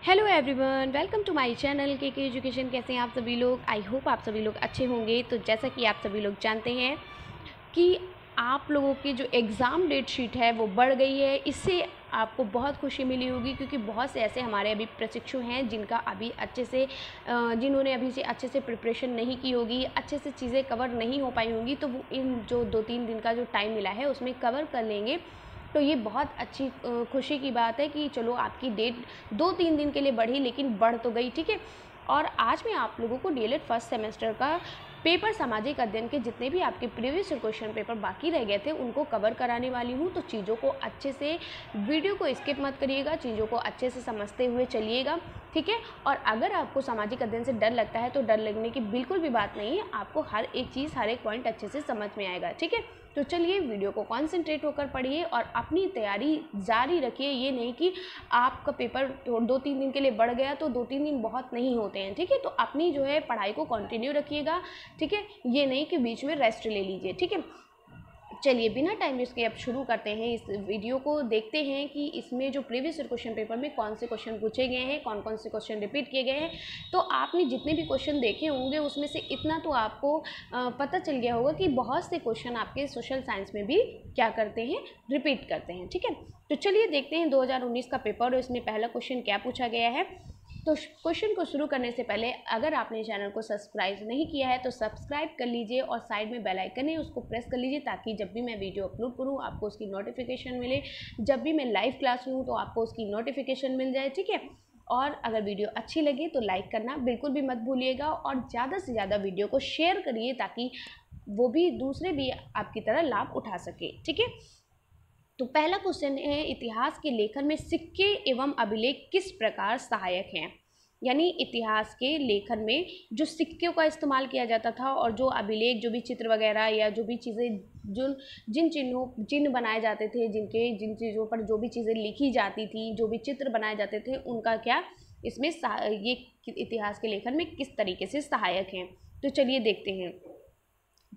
Hello everyone, welcome to my channel के education. कैसे हैं आप सभी लोग? आई होप आप सभी लोग अच्छे होंगे। तो जैसा कि आप सभी लोग जानते हैं कि आप लोगों की जो एग्ज़ाम डेट शीट है वो बढ़ गई है। इससे आपको बहुत खुशी मिली होगी क्योंकि बहुत से ऐसे हमारे अभी प्रशिक्षु हैं जिनका अभी अच्छे से जिन्होंने अभी से अच्छे से प्रिपरेशन नहीं की होगी, अच्छे से चीज़ें कवर नहीं हो पाई होंगी, तो वो इन जो 2-3 दिन का जो टाइम मिला है उसमें कवर कर लेंगे। तो ये बहुत अच्छी खुशी की बात है कि चलो आपकी डेट 2-3 दिन के लिए बढ़ी, लेकिन बढ़ तो गई, ठीक है। और आज मैं आप लोगों को डीएलएड फर्स्ट सेमेस्टर का पेपर सामाजिक अध्ययन के जितने भी आपके प्रीवियस क्वेश्चन पेपर बाकी रह गए थे उनको कवर कराने वाली हूँ। तो चीज़ों को अच्छे से, वीडियो को स्किप मत करिएगा, चीज़ों को अच्छे से समझते हुए चलिएगा, ठीक है। और अगर आपको सामाजिक अध्ययन से डर लगता है तो डर लगने की बिल्कुल भी बात नहीं है, आपको हर एक चीज़, हर एक पॉइंट अच्छे से समझ में आएगा, ठीक है। तो चलिए वीडियो को कॉन्सेंट्रेट होकर पढ़िए और अपनी तैयारी जारी रखिए। ये नहीं कि आपका पेपर 2-3 दिन के लिए बढ़ गया तो 2-3 दिन बहुत नहीं होते हैं, ठीक है। तो अपनी जो है पढ़ाई को कंटिन्यू रखिएगा, ठीक है। ये नहीं कि बीच में रेस्ट ले लीजिए, ठीक है। चलिए बिना टाइम वेस्ट किए अब शुरू करते हैं इस वीडियो को। देखते हैं कि इसमें जो प्रीवियस क्वेश्चन पेपर में कौन से क्वेश्चन पूछे गए हैं, कौन कौन से क्वेश्चन रिपीट किए गए हैं। तो आपने जितने भी क्वेश्चन देखे होंगे उसमें से इतना तो आपको पता चल गया होगा कि बहुत से क्वेश्चन आपके सोशल साइंस में भी क्या करते हैं, रिपीट करते हैं, ठीक है। तो चलिए देखते हैं 2019 का पेपर और इसमें पहला क्वेश्चन क्या पूछा गया है। तो क्वेश्चन को शुरू करने से पहले अगर आपने चैनल को सब्सक्राइब नहीं किया है तो सब्सक्राइब कर लीजिए और साइड में बेल आइकन है उसको प्रेस कर लीजिए ताकि जब भी मैं वीडियो अपलोड करूँ आपको उसकी नोटिफिकेशन मिले। जब भी मैं लाइव क्लास लूँ तो आपको उसकी नोटिफिकेशन मिल जाए, ठीक है। और अगर वीडियो अच्छी लगे तो लाइक करना बिल्कुल भी मत भूलिएगा और ज़्यादा से ज़्यादा वीडियो को शेयर करिए ताकि वो भी दूसरे भी आपकी तरह लाभ उठा सके, ठीक है। तो पहला क्वेश्चन है, इतिहास के लेखन में सिक्के एवं अभिलेख किस प्रकार सहायक हैं। यानी इतिहास के लेखन में जो सिक्कों का इस्तेमाल किया जाता था और जो अभिलेख, जो भी चित्र वगैरह या जो भी चीज़ें, जो जिन चिन्ह बनाए जाते थे, जिन चीज़ों पर जो भी चीज़ें लिखी जाती थी, जो भी चित्र बनाए जाते थे, उनका क्या इसमें ये इतिहास के लेखन में किस तरीके से सहायक हैं। तो चलिए देखते हैं।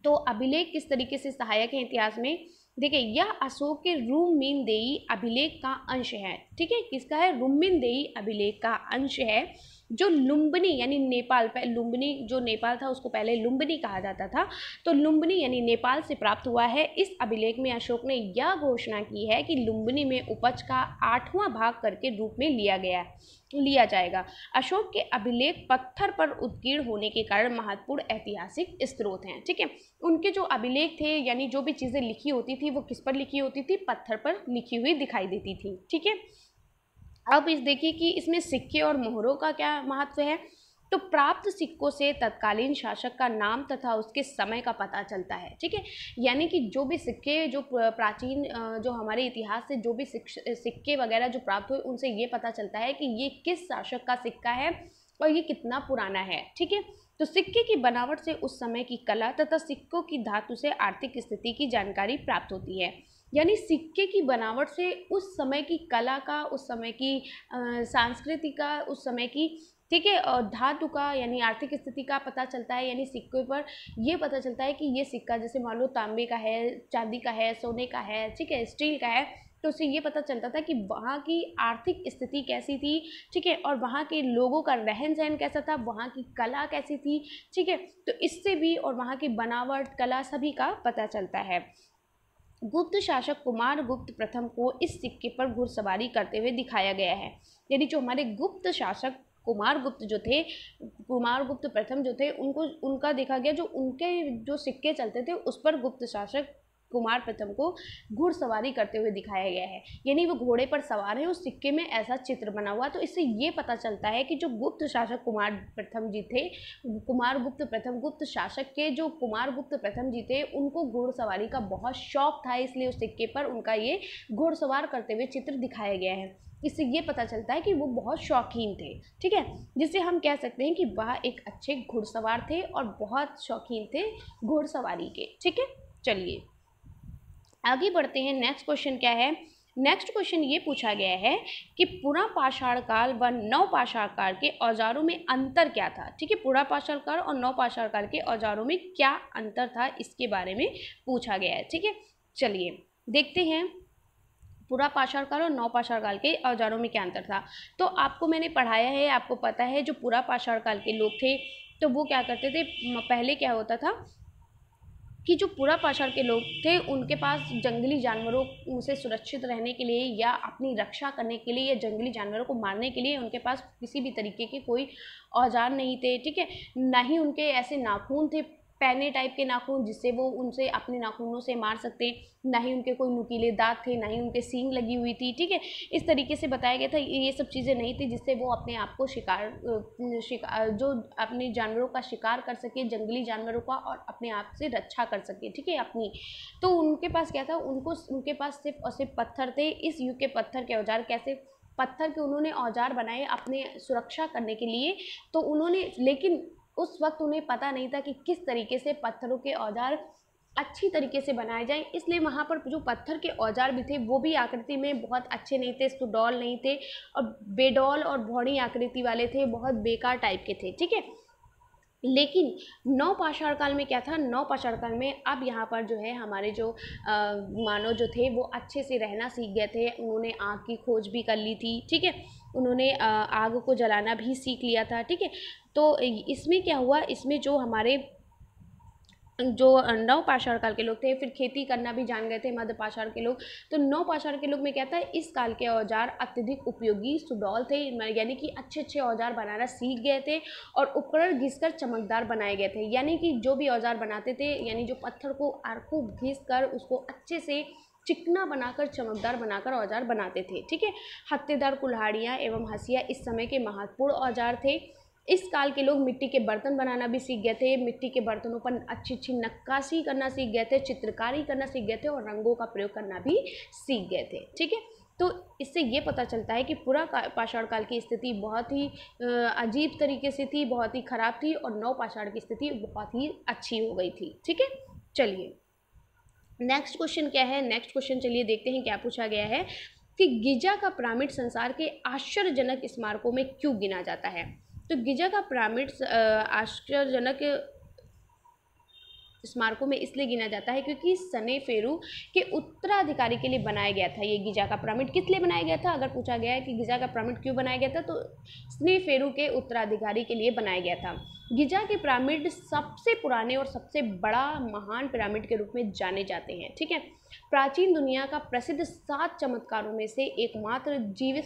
तो अभिलेख किस तरीके से सहायक है इतिहास में। देखिए, यह अशोक के रुक्मिणदेयी अभिलेख का अंश है, ठीक है। किसका है? रुक्मिणदेयी अभिलेख का अंश है जो लुम्बिनी यानी नेपाल, लुम्बिनी जो नेपाल था उसको पहले लुम्बिनी कहा जाता था, तो लुम्बिनी यानी नेपाल से प्राप्त हुआ है। इस अभिलेख में अशोक ने यह घोषणा की है कि लुम्बिनी में उपज का 8वां भाग कर के रूप में लिया जाएगा। अशोक के अभिलेख पत्थर पर उत्कीर्ण होने के कारण महत्वपूर्ण ऐतिहासिक स्रोत हैं, ठीक है। उनके जो अभिलेख थे यानी जो भी चीज़ें लिखी होती थी वो किस पर लिखी होती थी? पत्थर पर लिखी हुई दिखाई देती थी, ठीक है। अब इस देखिए कि इसमें सिक्के और मोहरों का क्या महत्व है। तो प्राप्त सिक्कों से तत्कालीन शासक का नाम तथा उसके समय का पता चलता है, ठीक है। यानी कि जो भी सिक्के, जो प्राचीन जो हमारे इतिहास से जो भी सिक्के वगैरह जो प्राप्त हुए उनसे ये पता चलता है कि ये किस शासक का सिक्का है और ये कितना पुराना है, ठीक है। तो सिक्के की बनावट से उस समय की कला तथा सिक्कों की धातु से आर्थिक स्थिति की जानकारी प्राप्त होती है। यानी सिक्के की बनावट से उस समय की कला का, उस समय की संस्कृति का, उस समय की, ठीक है, और धातु का यानी आर्थिक स्थिति का पता चलता है। यानी सिक्के पर ये पता चलता है कि ये सिक्का जैसे मान लो तांबे का है, चांदी का है, सोने का है, ठीक है, स्टील का है, तो उससे ये पता चलता था कि वहाँ की आर्थिक स्थिति कैसी थी, ठीक है, और वहाँ के लोगों का रहन सहन कैसा था, वहाँ की कला कैसी थी, ठीक है। तो इससे भी और वहाँ की बनावट, कला सभी का पता चलता है। गुप्त शासक कुमार गुप्त प्रथम को इस सिक्के पर घुड़सवारी करते हुए दिखाया गया है। यानी जो हमारे गुप्त शासक कुमार गुप्त जो थे, कुमार गुप्त प्रथम जो थे, उनका देखा गया, जो उनके जो सिक्के चलते थे उस पर गुप्त शासक कुमार प्रथम को घुड़सवारी करते हुए दिखाया गया है। यानी वो घोड़े पर सवार है, उस सिक्के में ऐसा चित्र बना हुआ। तो इससे ये पता चलता है कि जो गुप्त शासक कुमार प्रथम जी थे, कुमार गुप्त प्रथम, गुप्त शासक के जो कुमार गुप्त प्रथम जी थे, उनको घुड़सवारी का बहुत शौक था, इसलिए उस सिक्के पर उनका ये घुड़सवार करते हुए चित्र दिखाया गया है। इससे ये पता चलता है कि वो बहुत शौकीन थे, ठीक है। जिससे हम कह सकते हैं कि वह एक अच्छे घुड़सवार थे और बहुत शौकीन थे घुड़सवारी के, ठीक है। चलिए आगे बढ़ते हैं। नेक्स्ट क्वेश्चन क्या है। नेक्स्ट क्वेश्चन ये पूछा गया है कि पुरा पाषाण काल व नव पाषाण काल के औजारों में अंतर क्या था, ठीक है। पुरा पाषाण काल और नव पाषाण काल के औजारों में क्या अंतर था, इसके बारे में पूछा गया है, ठीक है। चलिए देखते हैं। पुरा पाषाण काल और नव पाषाण काल के औजारों में क्या अंतर था। तो आपको मैंने पढ़ाया है, आपको पता है जो पुरा पाषाण काल के लोग थे तो वो क्या करते थे, पहले क्या होता था कि जो पुरा पाषाण के लोग थे उनके पास जंगली जानवरों से सुरक्षित रहने के लिए या अपनी रक्षा करने के लिए या जंगली जानवरों को मारने के लिए उनके पास किसी भी तरीके के कोई औजार नहीं थे, ठीक है। ना ही उनके ऐसे नाखून थे, पैने टाइप के नाखून जिससे वो उनसे अपने नाखूनों से मार सकते, ना ही उनके कोई नुकीले दांत थे, ना ही उनके सींग लगी हुई थी, ठीक है। इस तरीके से बताया गया था, ये सब चीज़ें नहीं थी जिससे वो अपने आप को शिकार जो अपने जानवरों का शिकार कर सके, जंगली जानवरों का, और अपने आप से रक्षा कर सके, ठीक है, अपनी। तो उनके पास क्या था, उनके पास सिर्फ और सिर्फ पत्थर थे। इस युग के पत्थर के औजार कैसे, पत्थर के उन्होंने औजार बनाए अपने सुरक्षा करने के लिए। तो उन्होंने, लेकिन उस वक्त उन्हें पता नहीं था कि किस तरीके से पत्थरों के औजार अच्छी तरीके से बनाए जाएं, इसलिए वहाँ पर जो पत्थर के औजार भी थे वो भी आकृति में बहुत अच्छे नहीं थे, सुडौल नहीं थे और बेडौल और भौड़ी आकृति वाले थे, बहुत बेकार टाइप के थे, ठीक है। लेकिन नव पाषाण काल में क्या था, नव पाषाण काल में अब यहाँ पर जो है हमारे जो मानव जो थे वो अच्छे से रहना सीख गए थे। उन्होंने आग की खोज भी कर ली थी, ठीक है, उन्होंने आग को जलाना भी सीख लिया था, ठीक है। तो इसमें क्या हुआ, इसमें जो हमारे जो नव पाषाण काल के लोग थे फिर खेती करना भी जान गए थे मध्य पाषाण के लोग। तो नव पाषाण के लोग में क्या था, इस काल के औजार अत्यधिक उपयोगी सुडौल थे, यानी कि अच्छे अच्छे औजार बनाना सीख गए थे और उपकरण घिसकर चमकदार बनाए गए थे। यानी कि जो भी औजार बनाते थे, यानी जो पत्थर को खूब घिस कर उसको अच्छे से चिकना बनाकर, चमकदार बनाकर औजार बनाते थे, ठीक है। हत्तेदार कुल्हाड़ियाँ एवं हंसिया इस समय के महत्वपूर्ण औजार थे। इस काल के लोग मिट्टी के बर्तन बनाना भी सीख गए थे, मिट्टी के बर्तनों पर अच्छी अच्छी नक्काशी करना सीख गए थे, चित्रकारी करना सीख गए थे और रंगों का प्रयोग करना भी सीख गए थे, ठीक है। तो इससे ये पता चलता है कि पुरा पाषाण काल की स्थिति बहुत ही अजीब तरीके से थी, बहुत ही ख़राब थी, और नव पाषाण की स्थिति बहुत ही अच्छी हो गई थी, ठीक है। चलिए नेक्स्ट क्वेश्चन क्या है, नेक्स्ट क्वेश्चन चलिए देखते हैं क्या पूछा गया है कि गिजा का पिरामिड संसार के आश्चर्यजनक स्मारकों में क्यों गिना जाता है। तो गिजा का पिरामिड आश्चर्यजनक स्मारकों में इसलिए गिना जाता है क्योंकि सनेफेरू के उत्तराधिकारी के लिए बनाया गया था। ये गिजा का पिरामिड किस लिए बनाया गया था, अगर पूछा गया है कि गिजा का पिरामिड क्यों बनाया गया था, तो सनेफेरू के उत्तराधिकारी के लिए बनाया गया था। गिजा के पिरामिड सबसे पुराने और सबसे बड़ा महान पिरामिड के रूप में जाने जाते हैं, ठीक है। प्राचीन दुनिया का प्रसिद्ध 7 चमत्कारों में से एकमात्र जीवित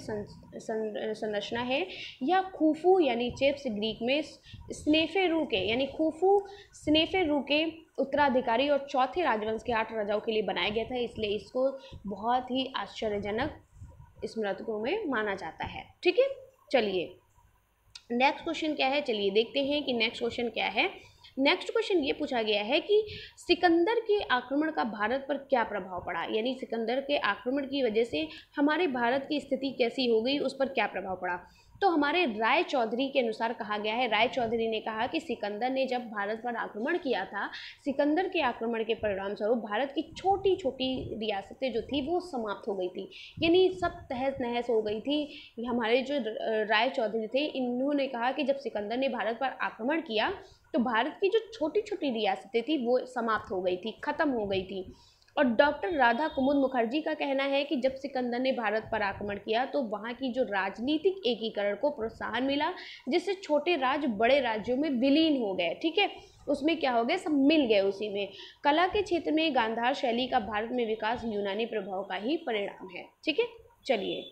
संरचना है। यह खुफू यानी चेप्स ग्रीक में स्नेफेरू के यानी खुफू स्नेफेरू के उत्तराधिकारी और चौथे राजवंश के 8 राजाओं के लिए बनाया गया था, इसलिए इसको बहुत ही आश्चर्यजनक स्मृतिकों में माना जाता है, ठीक है। चलिए नेक्स्ट क्वेश्चन क्या है, चलिए देखते हैं कि नेक्स्ट क्वेश्चन क्या है। नेक्स्ट क्वेश्चन ये पूछा गया है कि सिकंदर के आक्रमण का भारत पर क्या प्रभाव पड़ा, यानी सिकंदर के आक्रमण की वजह से हमारे भारत की स्थिति कैसी हो गई, उस पर क्या प्रभाव पड़ा। तो हमारे राय चौधरी के अनुसार कहा गया है, राय चौधरी ने कहा कि सिकंदर ने जब भारत पर आक्रमण किया था, सिकंदर के आक्रमण के परिणाम स्वरूप भारत की छोटी छोटी रियासतें जो थी वो समाप्त हो गई थी, यानी सब तहस नहस हो गई थी। हमारे जो राय चौधरी थे इन्होंने कहा कि जब सिकंदर ने भारत पर आक्रमण किया तो भारत की जो छोटी छोटी रियासतें थी वो समाप्त हो गई थी, ख़त्म हो गई थी। और डॉक्टर राधा कुमुद मुखर्जी का कहना है कि जब सिकंदर ने भारत पर आक्रमण किया तो वहाँ की जो राजनीतिक एकीकरण को प्रोत्साहन मिला, जिससे छोटे राज्य बड़े राज्यों में विलीन हो गए, ठीक है, उसमें क्या हो गया, सब मिल गए उसी में। कला के क्षेत्र में गांधार शैली का भारत में विकास यूनानी प्रभाव का ही परिणाम है, ठीक है। चलिए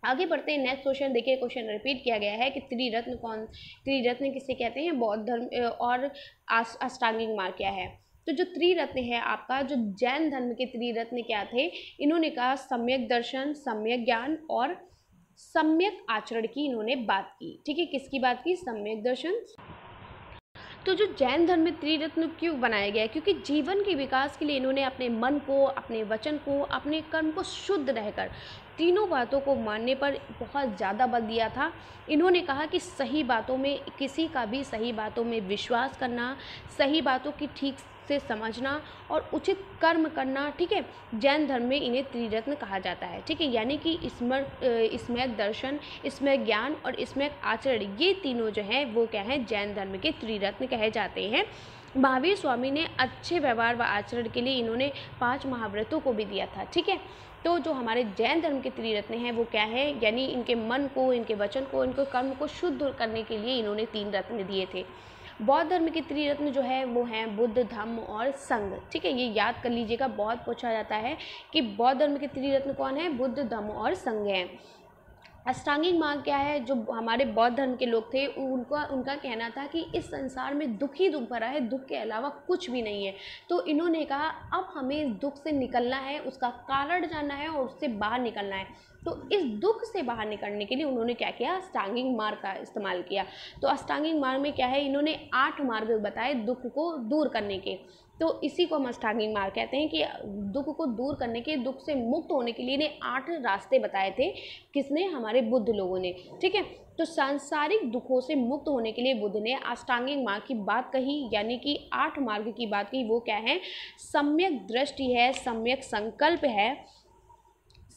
आगे बढ़ते हैं, नेक्स्ट क्वेश्चन देखिए, क्वेश्चन रिपीट किया गया है कि त्रिरत्न किसे कहते हैं, बौद्ध धर्म और अष्टांगिक मार्ग क्या है। तो जो त्रिरत्न है आपका, जो जैन धर्म के त्रिरत्न क्या थे, इन्होंने कहा सम्यक दर्शन, सम्यक ज्ञान और सम्यक आचरण की इन्होंने बात की, ठीक है। किसकी बात की, सम्यक दर्शन। तो जो जैन धर्म में त्रिरत्न क्यों बनाया गया है, क्योंकि जीवन के विकास के लिए इन्होंने अपने मन को, अपने वचन को, अपने कर्म को शुद्ध रहकर तीनों बातों को मानने पर बहुत ज़्यादा बल दिया था। इन्होंने कहा कि सही बातों में, किसी का भी सही बातों में विश्वास करना, सही बातों की ठीक से समझना और उचित कर्म करना, ठीक है, जैन धर्म में इन्हें त्रिरत्न कहा जाता है, ठीक है। यानी कि स्म्यक दर्शन, स्म्यक ज्ञान और स्म्यक आचरण, ये तीनों जो हैं वो क्या हैं, जैन धर्म के त्रिरत्न कहे जाते हैं। महावीर स्वामी ने अच्छे व्यवहार व आचरण के लिए इन्होंने 5 महाव्रतों को भी दिया था, ठीक है। तो जो हमारे जैन धर्म के त्रिरत्न हैं वो क्या है, यानी इनके मन को, इनके वचन को, इनके कर्म को शुद्ध करने के लिए इन्होंने 3 रत्न दिए थे। बौद्ध धर्म के त्रिरत्न जो है वो हैं बुद्ध, धम्म और संघ। ठीक है, ये याद कर लीजिएगा, बहुत पूछा जाता है कि बौद्ध धर्म के त्रिरत्न कौन है, बुद्ध, धम्म और संघ हैं। अष्टांगिक मार्ग क्या है, जो हमारे बौद्ध धर्म के लोग थे उनका कहना था कि इस संसार में दुख ही दुख भरा है, दुख के अलावा कुछ भी नहीं है। तो इन्होंने कहा अब हमें इस दुख से निकलना है, उसका कारण जानना है और उससे बाहर निकलना है। तो इस दुख से बाहर निकलने के लिए उन्होंने क्या किया, अष्टांगिक मार्ग का इस्तेमाल किया। तो अष्टांगिक मार्ग में क्या है, इन्होंने 8 मार्ग बताए दुख को दूर करने के। तो इसी को हम अष्टांगिक मार्ग कहते हैं कि दुख को दूर करने के, दुख से मुक्त होने के लिए इन्हें 8 रास्ते बताए थे। किसने, हमारे बुद्ध लोगों ने। ठीक है, तो सांसारिक दुखों से मुक्त होने के लिए बुद्ध ने अष्टांगिक मार्ग की बात कही, यानी कि 8 मार्ग की बात कही। वो क्या है, सम्यक दृष्टि है, सम्यक संकल्प है,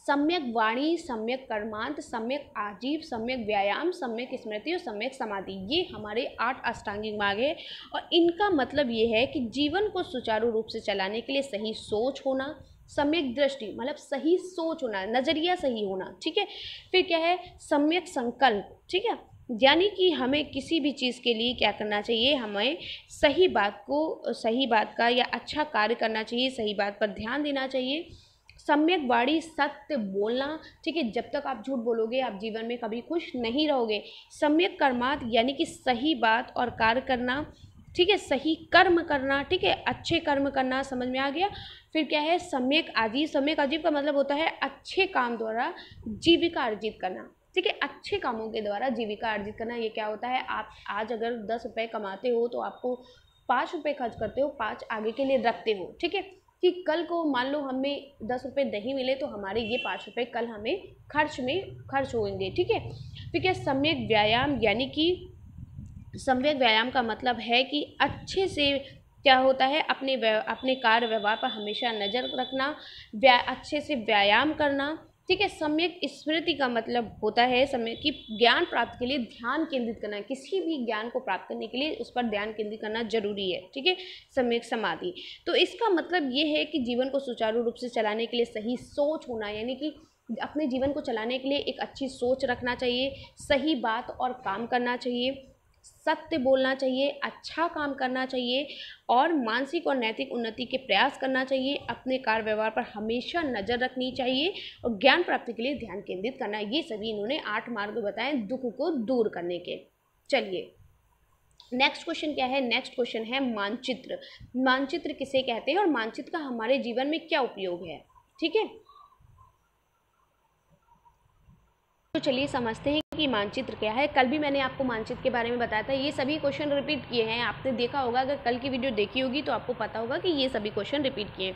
सम्यक वाणी, सम्यक कर्मांत, सम्यक आजीव, सम्यक व्यायाम, सम्यक स्मृति और सम्यक समाधि। ये हमारे 8 अष्टांगिक मार्ग है। और इनका मतलब ये है कि जीवन को सुचारू रूप से चलाने के लिए सही सोच होना, सम्यक दृष्टि मतलब सही सोच होना, नज़रिया सही होना। ठीक है, फिर क्या है, सम्यक संकल्प। ठीक है, यानी कि हमें किसी भी चीज़ के लिए क्या करना चाहिए, हमें सही बात का या अच्छा कार्य करना चाहिए, सही बात पर ध्यान देना चाहिए। सम्यक वाणी, सत्य बोलना। ठीक है, जब तक आप झूठ बोलोगे आप जीवन में कभी खुश नहीं रहोगे। सम्यक कर्मात, यानी कि सही बात और कार्य करना। ठीक है, सही कर्म करना। ठीक है, अच्छे कर्म करना, समझ में आ गया। फिर क्या है, सम्यक आजीव। सम्यक आजीव का मतलब होता है अच्छे काम द्वारा जीविका अर्जित करना। ठीक है, अच्छे कामों के द्वारा जीविका अर्जित करना। ये क्या होता है, आप आज अगर 10 रुपये कमाते हो तो आपको 5 रुपये खर्च करते हो, 5 आगे के लिए रखते हो। ठीक है, कि कल को मान लो हमें 10 रुपये नहीं मिले तो हमारे ये 5 रुपये कल हमें खर्च होंगे। ठीक है, फिर क्या, सम्यक व्यायाम, यानी कि सम्यक व्यायाम का मतलब है कि अच्छे से क्या होता है, अपने कार्य व्यवहार पर हमेशा नज़र रखना, अच्छे से व्यायाम करना। ठीक है, सम्यक स्मृति का मतलब होता है समय कि ज्ञान प्राप्त के लिए ध्यान केंद्रित करना, किसी भी ज्ञान को प्राप्त करने के लिए उस पर ध्यान केंद्रित करना जरूरी है। ठीक है, सम्यक समाधि। तो इसका मतलब ये है कि जीवन को सुचारू रूप से चलाने के लिए सही सोच होना, यानी कि अपने जीवन को चलाने के लिए एक अच्छी सोच रखना चाहिए, सही बात और काम करना चाहिए, सत्य बोलना चाहिए, अच्छा काम करना चाहिए और मानसिक और नैतिक उन्नति के प्रयास करना चाहिए, अपने कार्य व्यवहार पर हमेशा नज़र रखनी चाहिए और ज्ञान प्राप्ति के लिए ध्यान केंद्रित करना। ये सभी इन्होंने 8 मार्ग बताए दुख को दूर करने के। चलिए नेक्स्ट क्वेश्चन क्या है, नेक्स्ट क्वेश्चन है मानचित्र। मानचित्र किसे कहते हैं और मानचित्र का हमारे जीवन में क्या उपयोग है। ठीक है, तो चलिए समझते हैं कि मानचित्र क्या है। कल भी मैंने आपको मानचित्र के बारे में बताया था, ये सभी क्वेश्चन रिपीट किए हैं। आपने देखा होगा, अगर कल की वीडियो देखी होगी तो आपको पता होगा कि ये सभी क्वेश्चन रिपीट किए।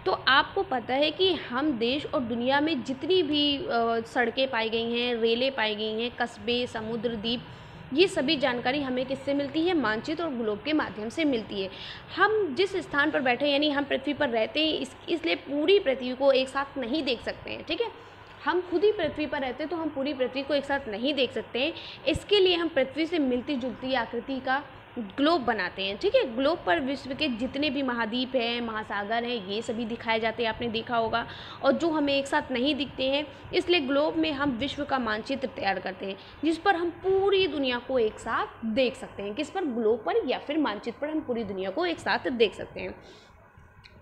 तो आपको पता है कि हम देश और दुनिया में जितनी भी सड़कें पाई गई हैं, रेलें पाई गई हैं, कस्बे, समुद्र, द्वीप, ये सभी जानकारी हमें किससे मिलती है, मानचित्र और ग्लोब के माध्यम से मिलती है। हम जिस स्थान पर बैठे यानी हम पृथ्वी पर रहते हैं, इसलिए पूरी पृथ्वी को एक साथ नहीं देख सकते हैं। ठीक है, हम खुद ही पृथ्वी पर रहते हैं तो हम पूरी पृथ्वी को एक साथ नहीं देख सकते हैं। इसके लिए हम पृथ्वी से मिलती जुलती आकृति का ग्लोब बनाते हैं। ठीक है, ग्लोब पर विश्व के जितने भी महाद्वीप हैं, महासागर हैं, ये सभी दिखाए जाते हैं, आपने देखा होगा। और जो हमें एक साथ नहीं दिखते हैं, इसलिए ग्लोब में हम विश्व का मानचित्र तैयार करते हैं जिस पर हम पूरी दुनिया को एक साथ देख सकते हैं। किस पर, ग्लोब पर या फिर मानचित्र पर हम पूरी दुनिया को एक साथ देख सकते हैं।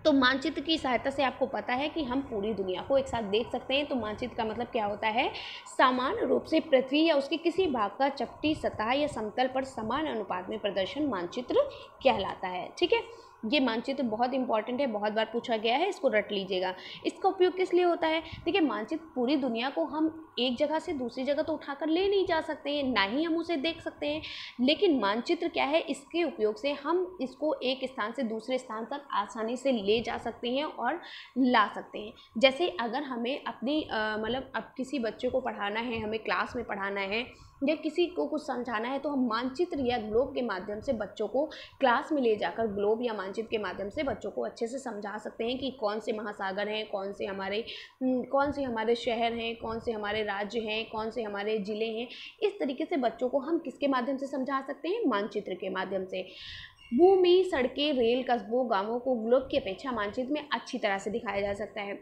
तो मानचित्र की सहायता से आपको पता है कि हम पूरी दुनिया को एक साथ देख सकते हैं। तो मानचित्र का मतलब क्या होता है, समान रूप से पृथ्वी या उसके किसी भाग का चपटी सतह या समतल पर समान अनुपात में प्रदर्शन मानचित्र कहलाता है। ठीक है, ये मानचित्र बहुत इंपॉर्टेंट है, बहुत बार पूछा गया है, इसको रट लीजिएगा। इसका उपयोग किस लिए होता है, देखिए मानचित्र पूरी दुनिया को हम एक जगह से दूसरी जगह तो उठाकर ले नहीं जा सकते हैं, ना ही हम उसे देख सकते हैं, लेकिन मानचित्र क्या है, इसके उपयोग से हम इसको एक स्थान से दूसरे स्थान तक आसानी से ले जा सकते हैं और ला सकते हैं। जैसे अगर हमें अपनी मतलब अब किसी बच्चे को पढ़ाना है, हमें क्लास में पढ़ाना है या किसी को कुछ समझाना है, तो हम मानचित्र या ग्लोब के माध्यम से बच्चों को क्लास में ले जाकर ग्लोब या मानचित्र के माध्यम से बच्चों को अच्छे से समझा सकते हैं कि कौन से महासागर हैं, कौन से हमारे शहर हैं, कौन से हमारे राज्य हैं, कौन से हमारे ज़िले हैं। इस तरीके से बच्चों को हम किसके माध्यम से समझा सकते हैं, मानचित्र के माध्यम से। भूमि, सड़कें, रेल, कस्बों, गाँवों को ग्लोब की अपेक्षा मानचित्र में अच्छी तरह से दिखाया जा सकता है।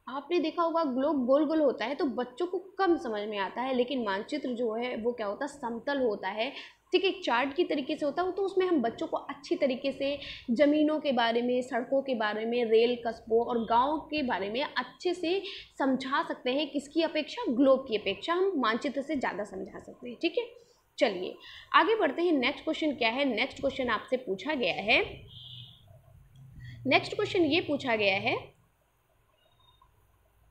आपने देखा होगा ग्लोब गोल गोल होता है तो बच्चों को कम समझ में आता है, लेकिन मानचित्र जो है वो क्या होता है, समतल होता है, ठीक है, एक चार्ट की तरीके से होता है। तो उसमें हम बच्चों को अच्छी तरीके से ज़मीनों के बारे में, सड़कों के बारे में, रेल कस्बों और गाँव के बारे में अच्छे से समझा सकते हैं। किसकी अपेक्षा? ग्लोब की अपेक्षा हम मानचित्र से ज़्यादा समझा सकते हैं, ठीक है। चलिए आगे बढ़ते हैं। नेक्स्ट क्वेश्चन क्या है? नेक्स्ट क्वेश्चन आपसे पूछा गया है, नेक्स्ट क्वेश्चन ये पूछा गया है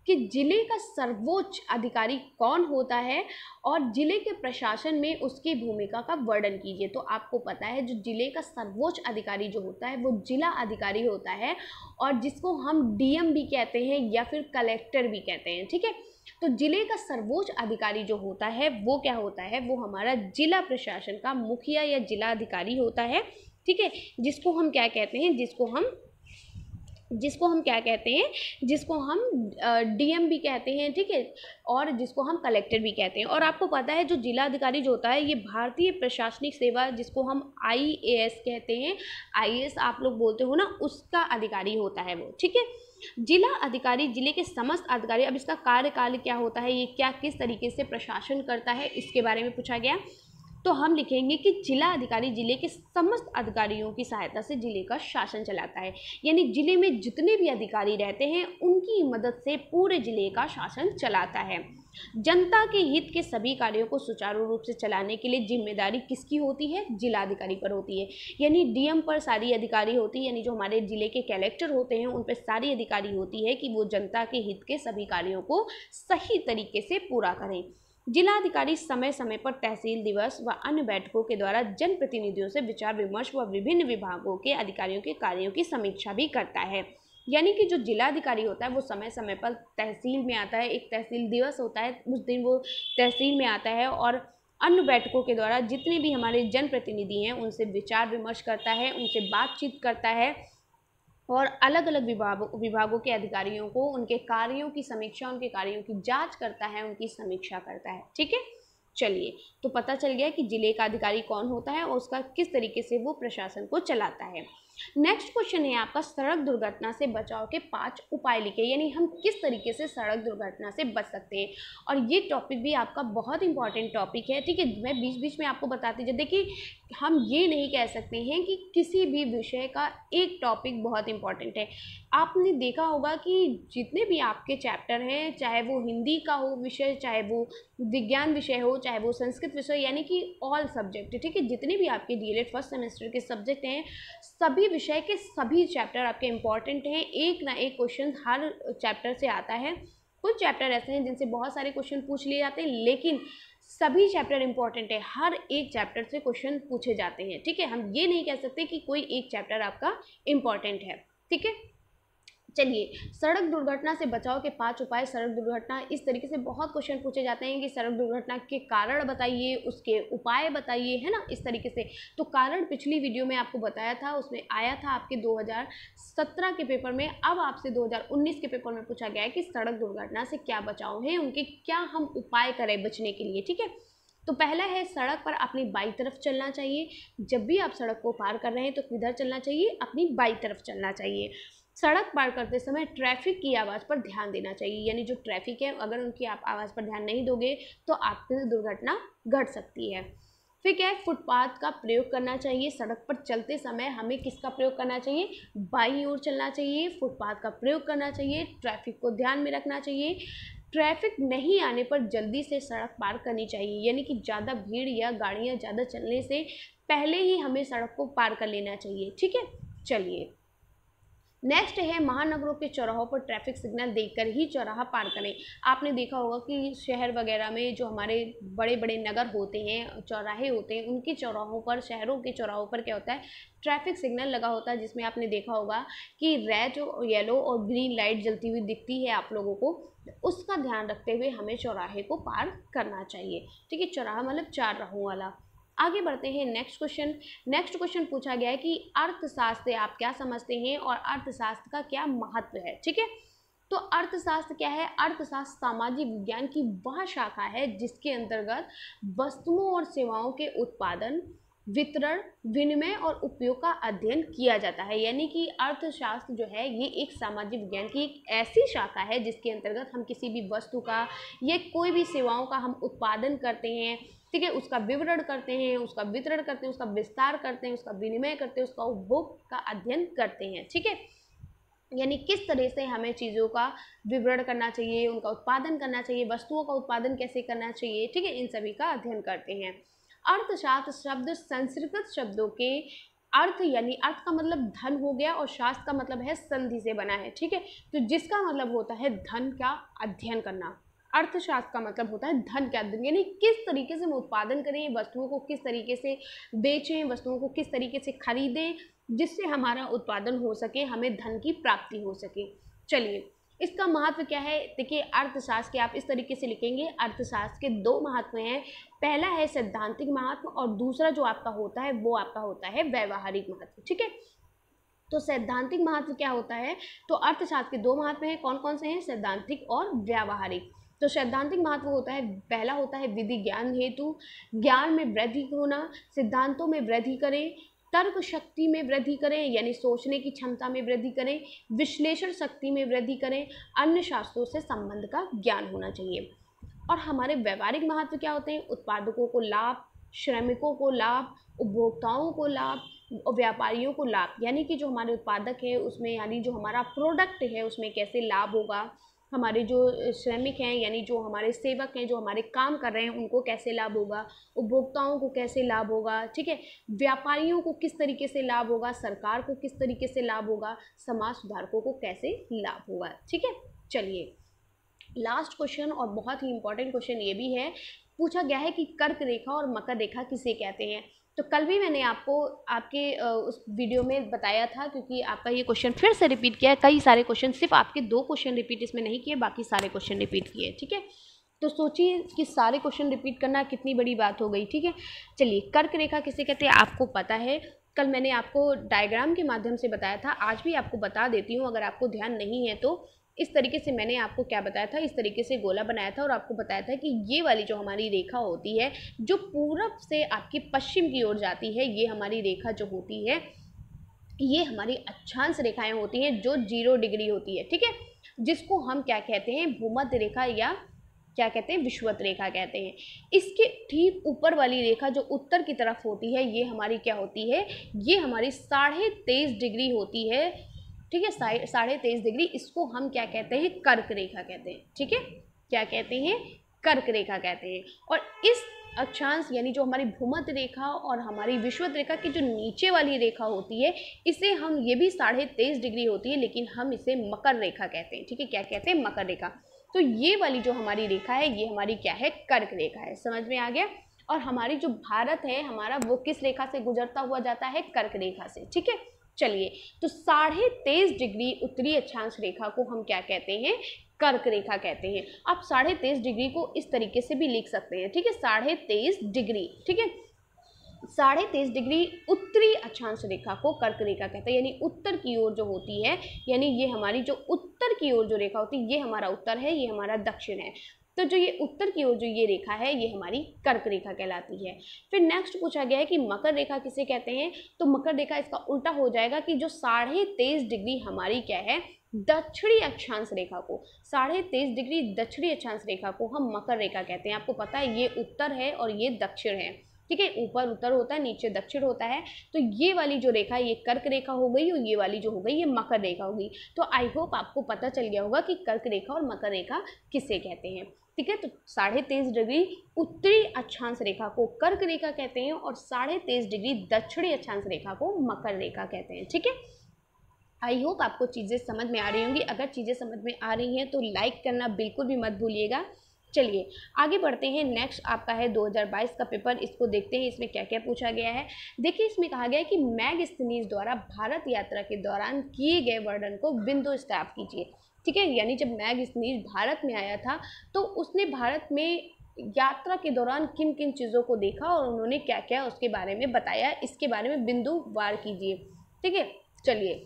कि जिले का सर्वोच्च अधिकारी कौन होता है और जिले के प्रशासन में उसकी भूमिका का वर्णन कीजिए। तो आपको पता है जो जिले का सर्वोच्च अधिकारी जो होता है वो जिला अधिकारी होता है, और जिसको हम डीएम भी कहते हैं या फिर कलेक्टर भी कहते हैं, ठीक है। तो जिले का सर्वोच्च अधिकारी जो होता है वो क्या होता है? वो हमारा जिला प्रशासन का मुखिया या जिला अधिकारी होता है, ठीक है। जिसको हम क्या कहते हैं? जिसको हम क्या कहते हैं? जिसको हम डीएम भी कहते हैं, ठीक है, और जिसको हम कलेक्टर भी कहते हैं। और आपको पता है जो जिला अधिकारी जो होता है ये भारतीय प्रशासनिक सेवा, जिसको हम आईएएस कहते हैं, आईएएस आप लोग बोलते हो ना, उसका अधिकारी होता है वो, ठीक है। जिला अधिकारी जिले के समस्त अधिकारी, अब इसका कार्यकाल क्या होता है, ये क्या किस तरीके से प्रशासन करता है, इसके बारे में पूछा गया। तो हम लिखेंगे कि जिला अधिकारी जिले के समस्त अधिकारियों की सहायता से जिले का शासन चलाता है, यानी जिले में जितने भी अधिकारी रहते हैं उनकी मदद से पूरे जिले का शासन चलाता है। जनता के हित के सभी कार्यों को सुचारू रूप से चलाने के लिए जिम्मेदारी किसकी होती है? जिलाधिकारी पर होती है, यानी डीएम पर सारी अधिकारी होती है, यानी जो हमारे जिले के कलेक्टर होते हैं उन पर सारी अधिकारी होती है कि वो जनता के हित के सभी कार्यों को सही तरीके से पूरा करें। जिलाधिकारी समय समय पर तहसील दिवस व अन्य बैठकों के द्वारा जनप्रतिनिधियों से विचार विमर्श व विभिन्न विभागों के अधिकारियों के कार्यों की समीक्षा भी करता है। यानी कि जो जिलाधिकारी होता है वो समय समय पर तहसील में आता है, एक तहसील दिवस होता है उस दिन वो तहसील में आता है, और अन्य बैठकों के द्वारा जितने भी हमारे जनप्रतिनिधि हैं उनसे विचार विमर्श करता है, उनसे बातचीत करता है, और अलग अलग विभागों के अधिकारियों को उनके कार्यों की समीक्षा, उनके कार्यों की जांच करता है, उनकी समीक्षा करता है, ठीक है। चलिए, तो पता चल गया कि जिले का अधिकारी कौन होता है और उसका किस तरीके से वो प्रशासन को चलाता है। नेक्स्ट क्वेश्चन है आपका, सड़क दुर्घटना से बचाव के 5 उपाय लिखे, यानी हम किस तरीके से सड़क दुर्घटना से बच सकते हैं। और ये टॉपिक भी आपका बहुत इंपॉर्टेंट टॉपिक है, ठीक है। मैं बीच बीच में आपको बताती जाती, देखिए हम ये नहीं कह सकते हैं कि किसी भी विषय का एक टॉपिक बहुत इंपॉर्टेंट है। आपने देखा होगा कि जितने भी आपके चैप्टर हैं, चाहे वो हिंदी का हो विषय, चाहे वो विज्ञान विषय हो, चाहे वो संस्कृत विषय, यानी कि ऑल सब्जेक्ट, ठीक है, जितने भी आपके डीएलएड फर्स्ट सेमेस्टर के सब्जेक्ट हैं, सभी विषय के सभी चैप्टर आपके इंपॉर्टेंट हैं। एक ना एक क्वेश्चन हर चैप्टर से आता है। कुछ चैप्टर ऐसे हैं जिनसे बहुत सारे क्वेश्चन पूछ लिए जाते हैं, लेकिन सभी चैप्टर इंपॉर्टेंट है, हर एक चैप्टर से क्वेश्चन पूछे जाते हैं, ठीक है। हम ये नहीं कह सकते कि कोई एक चैप्टर आपका इंपॉर्टेंट है, ठीक है। चलिए, सड़क दुर्घटना से बचाव के 5 उपाय। सड़क दुर्घटना इस तरीके से बहुत क्वेश्चन पूछे जाते हैं कि सड़क दुर्घटना के कारण बताइए, उसके उपाय बताइए, है ना, इस तरीके से। तो कारण पिछली वीडियो में आपको बताया था, उसमें आया था आपके 2017 के पेपर में। अब आपसे 2019 के पेपर में पूछा गया है कि सड़क दुर्घटना से क्या बचाव है, उनके क्या हम उपाय करें बचने के लिए, ठीक है। तो पहला है, सड़क पर अपनी बाईं तरफ चलना चाहिए। जब भी आप सड़क को पार कर रहे हैं तो किधर चलना चाहिए? अपनी बाईं तरफ चलना चाहिए। सड़क पार करते समय ट्रैफिक की आवाज़ पर ध्यान देना चाहिए, यानी जो ट्रैफिक है अगर उनकी आप आवाज़ पर ध्यान नहीं दोगे तो आपकी दुर्घटना घट सकती है। फिर क्या है, फुटपाथ का प्रयोग करना चाहिए। सड़क पर चलते समय हमें किसका प्रयोग करना चाहिए? बाईं ओर चलना चाहिए, फुटपाथ का प्रयोग करना चाहिए, ट्रैफिक को ध्यान में रखना चाहिए। ट्रैफिक नहीं आने पर जल्दी से सड़क पार करनी चाहिए, यानी कि ज़्यादा भीड़ या गाड़ियाँ ज़्यादा चलने से पहले ही हमें सड़क को पार कर लेना चाहिए, ठीक है। चलिए, नेक्स्ट है, महानगरों के चौराहों पर ट्रैफिक सिग्नल देखकर ही चौराहा पार करें। आपने देखा होगा कि शहर वगैरह में जो हमारे बड़े बड़े नगर होते हैं, चौराहे होते हैं, उनके चौराहों पर, शहरों के चौराहों पर क्या होता है, ट्रैफिक सिग्नल लगा होता है, जिसमें आपने देखा होगा कि रेड, येलो और ग्रीन लाइट जलती हुई दिखती है आप लोगों को। उसका ध्यान रखते हुए हमें चौराहे को पार करना चाहिए, ठीक है। चौराहा मतलब 4 राहों वाला। आगे बढ़ते हैं, नेक्स्ट क्वेश्चन। नेक्स्ट क्वेश्चन पूछा गया है कि अर्थशास्त्र से आप क्या समझते हैं और अर्थशास्त्र का क्या महत्व है, ठीक है। तो अर्थशास्त्र क्या है? अर्थशास्त्र सामाजिक विज्ञान की वह शाखा है जिसके अंतर्गत वस्तुओं और सेवाओं के उत्पादन, वितरण, विनिमय और उपयोग का अध्ययन किया जाता है। यानी कि अर्थशास्त्र जो है ये एक सामाजिक विज्ञान की एक ऐसी शाखा है जिसके अंतर्गत हम किसी भी वस्तु का या कोई भी सेवाओं का हम उत्पादन करते हैं, ठीक है, उसका विवरण करते हैं, उसका वितरण करते हैं, उसका विस्तार करते हैं, उसका विनिमय करते हैं, उसका उपभोग का अध्ययन करते हैं, ठीक है। यानी किस तरह से हमें चीज़ों का विवरण करना चाहिए, उनका उत्पादन करना चाहिए, वस्तुओं का उत्पादन कैसे करना चाहिए, ठीक है, इन सभी का अध्ययन करते हैं। अर्थशास्त्र शब्द संस्कृत शब्दों के अर्थ यानी अर्थ का मतलब धन हो गया और शास्त्र का मतलब है संधि से बना है, ठीक है। तो जिसका मतलब होता है धन का अध्ययन करना। अर्थशास्त्र का मतलब होता है धन का अध्ययन, यानी किस तरीके से हम उत्पादन करें, वस्तुओं को किस तरीके से बेचें, वस्तुओं को किस तरीके से खरीदें जिससे हमारा उत्पादन हो सके, हमें धन की प्राप्ति हो सके। चलिए इसका महत्व क्या है, देखिए अर्थशास्त्र के आप इस तरीके से लिखेंगे, अर्थशास्त्र के दो महत्व हैं। पहला है सैद्धांतिक महत्व और दूसरा जो आपका होता है वो आपका होता है व्यवहारिक महत्व, ठीक है। तो सैद्धांतिक महत्व क्या होता है, तो अर्थशास्त्र के दो महत्व हैं, कौन कौन से हैं, सैद्धांतिक और व्यावहारिक। तो सैद्धांतिक महत्व होता है, पहला होता है विधि ज्ञान हेतु, ज्ञान में वृद्धि होना, सिद्धांतों में वृद्धि करें, तर्क शक्ति में वृद्धि करें यानी सोचने की क्षमता में वृद्धि करें, विश्लेषण शक्ति में वृद्धि करें, अन्य शास्त्रों से संबंध का ज्ञान होना चाहिए। और हमारे व्यवहारिक महत्व क्या होते हैं, उत्पादकों को लाभ, श्रमिकों को लाभ, उपभोक्ताओं को लाभ और व्यापारियों को लाभ। यानी कि जो हमारे उत्पादक है उसमें, यानी जो हमारा प्रोडक्ट है उसमें कैसे लाभ होगा, हमारे जो श्रमिक हैं यानी जो हमारे सेवक हैं, जो हमारे काम कर रहे हैं, उनको कैसे लाभ होगा, उपभोक्ताओं को कैसे लाभ होगा, ठीक है, व्यापारियों को किस तरीके से लाभ होगा, सरकार को किस तरीके से लाभ होगा, समाज सुधारकों को कैसे लाभ होगा, ठीक है। चलिए लास्ट क्वेश्चन और बहुत ही इंपॉर्टेंट क्वेश्चन ये भी है, पूछा गया है कि कर्क रेखा और मकर रेखा किसे कहते हैं। तो कल भी मैंने आपको आपके उस वीडियो में बताया था, क्योंकि आपका ये क्वेश्चन फिर से रिपीट किया है, कई सारे क्वेश्चन, सिर्फ आपके दो क्वेश्चन रिपीट इसमें नहीं किए, बाकी सारे क्वेश्चन रिपीट किए, ठीक है। तो सोचिए कि सारे क्वेश्चन रिपीट करना कितनी बड़ी बात हो गई, ठीक है। चलिए कर्क रेखा किसे कहते हैं आपको पता है, कल मैंने आपको डायग्राम के माध्यम से बताया था, आज भी आपको बता देती हूँ अगर आपको ध्यान नहीं है तो। इस तरीके से मैंने आपको क्या बताया था, इस तरीके से गोला बनाया था और आपको बताया था कि ये वाली जो हमारी रेखा होती है जो पूरब से आपकी पश्चिम की ओर जाती है, ये हमारी रेखा जो होती है ये हमारी अक्षांश रेखाएं होती हैं जो 0 डिग्री होती है, ठीक है, जिसको हम क्या कहते हैं, भूमध्य रेखा या क्या कहते हैं, विषुवत रेखा कहते हैं। इसके ठीक ऊपर वाली रेखा जो उत्तर की तरफ होती है ये हमारी क्या होती है, ये हमारी 23.5 डिग्री होती है, ठीक है, 23.5 डिग्री, इसको हम क्या कहते हैं, कर्क रेखा कहते हैं, ठीक है, क्या कहते हैं, कर्क रेखा कहते हैं। और इस अक्षांश यानी जो हमारी भूमध्य रेखा और हमारी विषुवत रेखा की जो नीचे वाली रेखा होती है इसे हम, ये भी 23.5 डिग्री होती है लेकिन हम इसे मकर रेखा कहते हैं, ठीक है, क्या कहते हैं, मकर रेखा। तो ये वाली जो हमारी रेखा है ये हमारी क्या है, कर्क रेखा है, समझ में आ गया। और हमारी जो भारत है हमारा, वो किस रेखा से गुजरता हुआ जाता है, कर्क रेखा से, ठीक है। चलिए तो 23.5 डिग्री उत्तरी अक्षांश रेखा को हम क्या कहते हैं, कर्क रेखा कहते हैं। आप 23.5 डिग्री को इस तरीके से भी लिख सकते हैं, ठीक है, 23.5 डिग्री, ठीक है, 23.5 डिग्री उत्तरी अक्षांश रेखा को कर्क रेखा कहते हैं, यानी उत्तर की ओर जो होती है, यानी ये हमारी जो उत्तर की ओर जो रेखा होती है ये हमारा उत्तर है, ये हमारा दक्षिण है। तो जो ये उत्तर की ओर जो ये रेखा है ये हमारी कर्क रेखा कहलाती है। फिर नेक्स्ट पूछा गया है कि मकर रेखा किसे कहते हैं, तो मकर रेखा इसका उल्टा हो जाएगा कि जो 23.5 डिग्री हमारी क्या है, दक्षिणी अक्षांश रेखा को, 23.5 डिग्री दक्षिणी अक्षांश रेखा को हम मकर रेखा कहते हैं। आपको पता है ये उत्तर है और ये दक्षिण है, ठीक है, ऊपर उत्तर होता है, नीचे दक्षिण होता है। तो ये वाली जो रेखा ये कर्क रेखा हो गई और ये वाली जो हो गई ये मकर रेखा हो गई। तो आई होप आपको पता चल गया होगा कि कर्क रेखा और मकर रेखा किसे कहते हैं, ठीक है। तो 23.5 डिग्री उत्तरी अक्षांश रेखा को कर्क रेखा कहते हैं और 23.5 डिग्री दक्षिणी अक्षांश रेखा को मकर रेखा कहते हैं, ठीक है। आई होप आपको चीज़ें समझ में आ रही होंगी, अगर चीज़ें समझ में आ रही हैं तो लाइक करना बिल्कुल भी मत भूलिएगा। चलिए आगे बढ़ते हैं, नेक्स्ट आपका है 2022 का पेपर, इसको देखते हैं इसमें क्या क्या पूछा गया है। देखिए इसमें कहा गया है कि मैगस्थनीज द्वारा भारत यात्रा के दौरान किए गए वर्णन को बिंदु स्टैप कीजिए, ठीक है। यानी जब मैगस्थनीज भारत में आया था तो उसने भारत में यात्रा के दौरान किन किन चीज़ों को देखा और उन्होंने क्या क्या उसके बारे में बताया, इसके बारे में बिंदुवार कीजिए, ठीक है। चलिए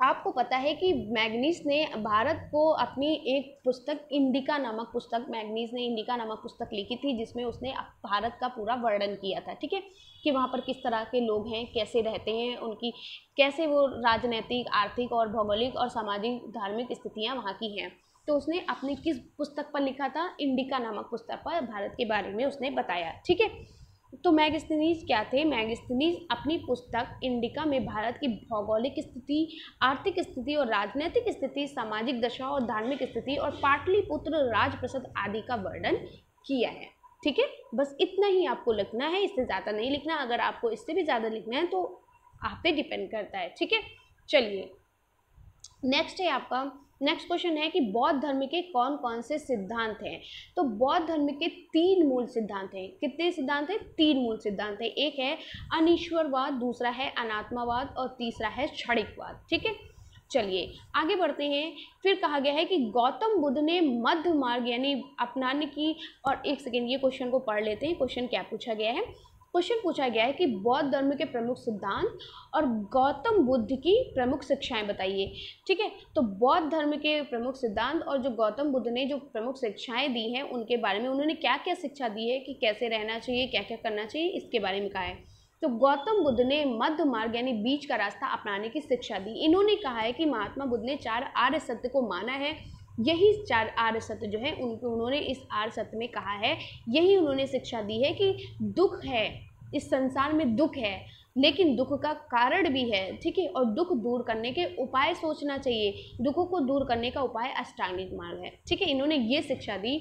आपको पता है कि मैग्नीस ने भारत को अपनी एक पुस्तक इंडिका नामक पुस्तक, मैग्नीस ने इंडिका नामक पुस्तक लिखी थी, जिसमें उसने भारत का पूरा वर्णन किया था, ठीक है, कि वहाँ पर किस तरह के लोग हैं, कैसे रहते हैं, उनकी कैसे वो राजनीतिक, आर्थिक और भौगोलिक और सामाजिक धार्मिक स्थितियाँ वहाँ की हैं। तो उसने अपनी किस पुस्तक पर लिखा था? इंडिका नामक पुस्तक पर भारत के बारे में उसने बताया, ठीक है। तो मैगस्थनीज क्या थे? मैगस्थनीज अपनी पुस्तक इंडिका में भारत की भौगोलिक स्थिति, आर्थिक स्थिति और राजनीतिक स्थिति, सामाजिक दशा और धार्मिक स्थिति और पाटलिपुत्र राजप्रसद आदि का वर्णन किया है, ठीक है। बस इतना ही आपको लिखना है, इससे ज़्यादा नहीं लिखना। अगर आपको इससे भी ज़्यादा लिखना है तो आप पे डिपेंड करता है, ठीक है। चलिए नेक्स्ट है आपका, नेक्स्ट क्वेश्चन है कि बौद्ध धर्म के कौन कौन से सिद्धांत हैं? तो बौद्ध धर्म के 3 मूल सिद्धांत हैं। कितने सिद्धांत हैं? 3 मूल सिद्धांत हैं। एक है अनीश्वरवाद, दूसरा है अनात्मावाद और तीसरा है क्षणिकवाद, ठीक है। चलिए आगे बढ़ते हैं। फिर कहा गया है कि गौतम बुद्ध ने मध्य मार्ग यानी अपनाने की, और एक सेकेंड ये क्वेश्चन को पढ़ लेते हैं। क्वेश्चन क्या पूछा गया है? क्वेश्चन पूछा गया है कि बौद्ध धर्म के प्रमुख सिद्धांत और गौतम बुद्ध की प्रमुख शिक्षाएं बताइए, ठीक है। तो बौद्ध धर्म के प्रमुख सिद्धांत और जो गौतम बुद्ध ने जो प्रमुख शिक्षाएं दी हैं उनके बारे में, उन्होंने क्या क्या शिक्षा दी है कि कैसे रहना चाहिए, क्या क्या करना चाहिए, इसके बारे में कहा है। तो गौतम बुद्ध ने मध्य मार्ग यानी बीच का रास्ता अपनाने की शिक्षा दी। इन्होंने कहा है कि महात्मा बुद्ध ने 4 आर्य सत्य को माना है, यही 4 आर्य सत्य जो है उन्होंने इस आर्य सत्य में कहा है, यही उन्होंने शिक्षा दी है कि दुख है, इस संसार में दुख है, लेकिन दुख का कारण भी है, ठीक है, और दुख दूर करने के उपाय सोचना चाहिए। दुखों को दूर करने का उपाय अष्टांगिक मार्ग है, ठीक है। इन्होंने ये शिक्षा दी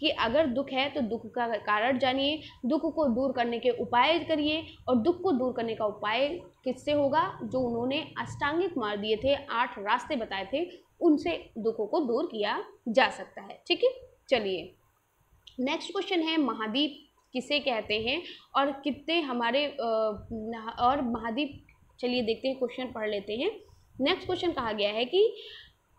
कि अगर दुख है तो दुख का कारण जानिए, दुख को दूर करने के उपाय करिए, और दुख को दूर करने का उपाय किससे होगा? जो उन्होंने अष्टांगिक मार्ग दिए थे, 8 रास्ते बताए थे, उनसे दुखों को दूर किया जा सकता है, ठीक है। चलिए नेक्स्ट क्वेश्चन है महाद्वीप किसे कहते हैं और कितने हमारे और महाद्वीप, चलिए देखते हैं, क्वेश्चन पढ़ लेते हैं। नेक्स्ट क्वेश्चन कहा गया है कि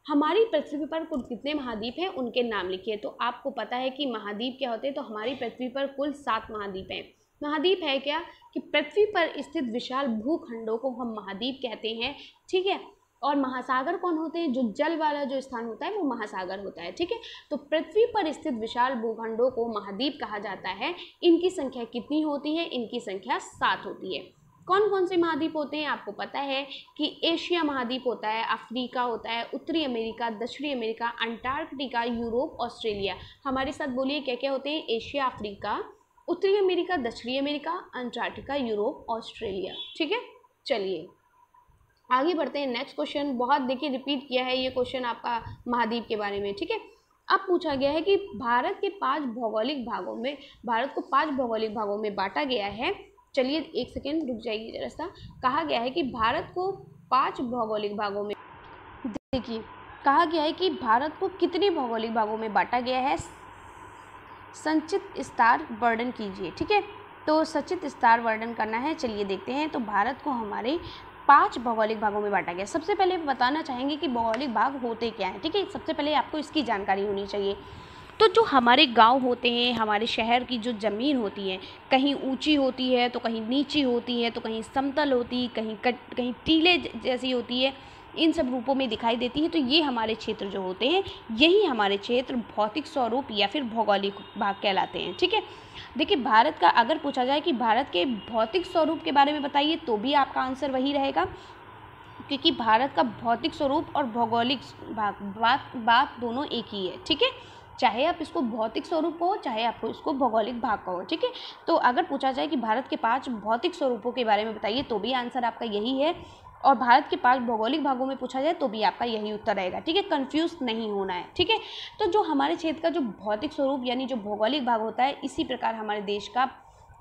हमारी पृथ्वी पर कुल कितने महाद्वीप हैं, उनके नाम लिखिए। तो आपको पता है कि महाद्वीप क्या होते हैं? तो हमारी पृथ्वी पर कुल 7 महाद्वीप हैं। महाद्वीप है क्या? कि पृथ्वी पर स्थित विशाल भूखंडों को हम महाद्वीप कहते हैं, ठीक है। और महासागर कौन होते हैं? जो जल वाला जो स्थान होता है वो महासागर होता है, ठीक है। तो पृथ्वी पर स्थित विशाल भूखंडों को महाद्वीप कहा जाता है। इनकी संख्या कितनी होती है? इनकी संख्या 7 होती है। कौन कौन से महाद्वीप होते हैं? आपको पता है कि एशिया महाद्वीप होता है, अफ्रीका होता है, उत्तरी अमेरिका, दक्षिणी अमेरिका, अंटार्कटिका, यूरोप, ऑस्ट्रेलिया। हमारे साथ बोलिए क्या क्या होते हैं? एशिया, अफ्रीका, उत्तरी अमेरिका, दक्षिणी अमेरिका, अंटार्कटिका, यूरोप, ऑस्ट्रेलिया, ठीक है। चलिए आगे बढ़ते हैं। नेक्स्ट क्वेश्चन बहुत देखिए रिपीट किया है ये क्वेश्चन आपका महाद्वीप के बारे में, ठीक है। अब पूछा गया है कि भारत के 5 भौगोलिक भागों में, भारत को 5 भौगोलिक भागों में बांटा गया है। चलिए एक सेकेंड रुक जाइए जरा सा। कहा गया है कि भारत को 5 भौगोलिक भागों में, देखिए कहा गया है कि भारत को कितने भौगोलिक भागों में बांटा गया है, संचित विस्तार वर्णन कीजिए, ठीक है। तो संचित विस्तार वर्णन करना है, चलिए देखते हैं। तो भारत को हमारे 5 भौगोलिक भागों में बांटा गया। सबसे पहले बताना चाहेंगे कि भौगोलिक भाग होते क्या हैं, ठीक है। सबसे पहले आपको इसकी जानकारी होनी चाहिए। तो जो हमारे गांव होते हैं, हमारे शहर की जो ज़मीन होती है, कहीं ऊंची होती है तो कहीं नीची होती है, तो कहीं समतल होती है, कहीं टीले जैसी होती है, इन सब रूपों में दिखाई देती है। तो ये हमारे क्षेत्र जो होते हैं, यही हमारे क्षेत्र भौतिक स्वरूप या फिर भौगोलिक भाग कहलाते हैं, ठीक है। देखिए भारत का अगर पूछा जाए कि भारत के भौतिक स्वरूप के बारे में बताइए तो भी आपका आंसर वही रहेगा, क्योंकि भारत का भौतिक स्वरूप और भौगोलिक भाग बात दोनों एक ही है, ठीक है। चाहे आप इसको भौतिक स्वरूप कहो, चाहे आपको इसको भौगोलिक भाग कहो, ठीक है। तो अगर पूछा जाए कि भारत के 5 भौतिक स्वरूपों के बारे में बताइए तो भी आंसर आपका यही है, और भारत के 5 भौगोलिक भागों में पूछा जाए तो भी आपका यही उत्तर रहेगा, ठीक है। कंफ्यूज नहीं होना है, ठीक है। तो जो हमारे क्षेत्र का जो भौतिक स्वरूप यानी जो भौगोलिक भाग होता है, इसी प्रकार हमारे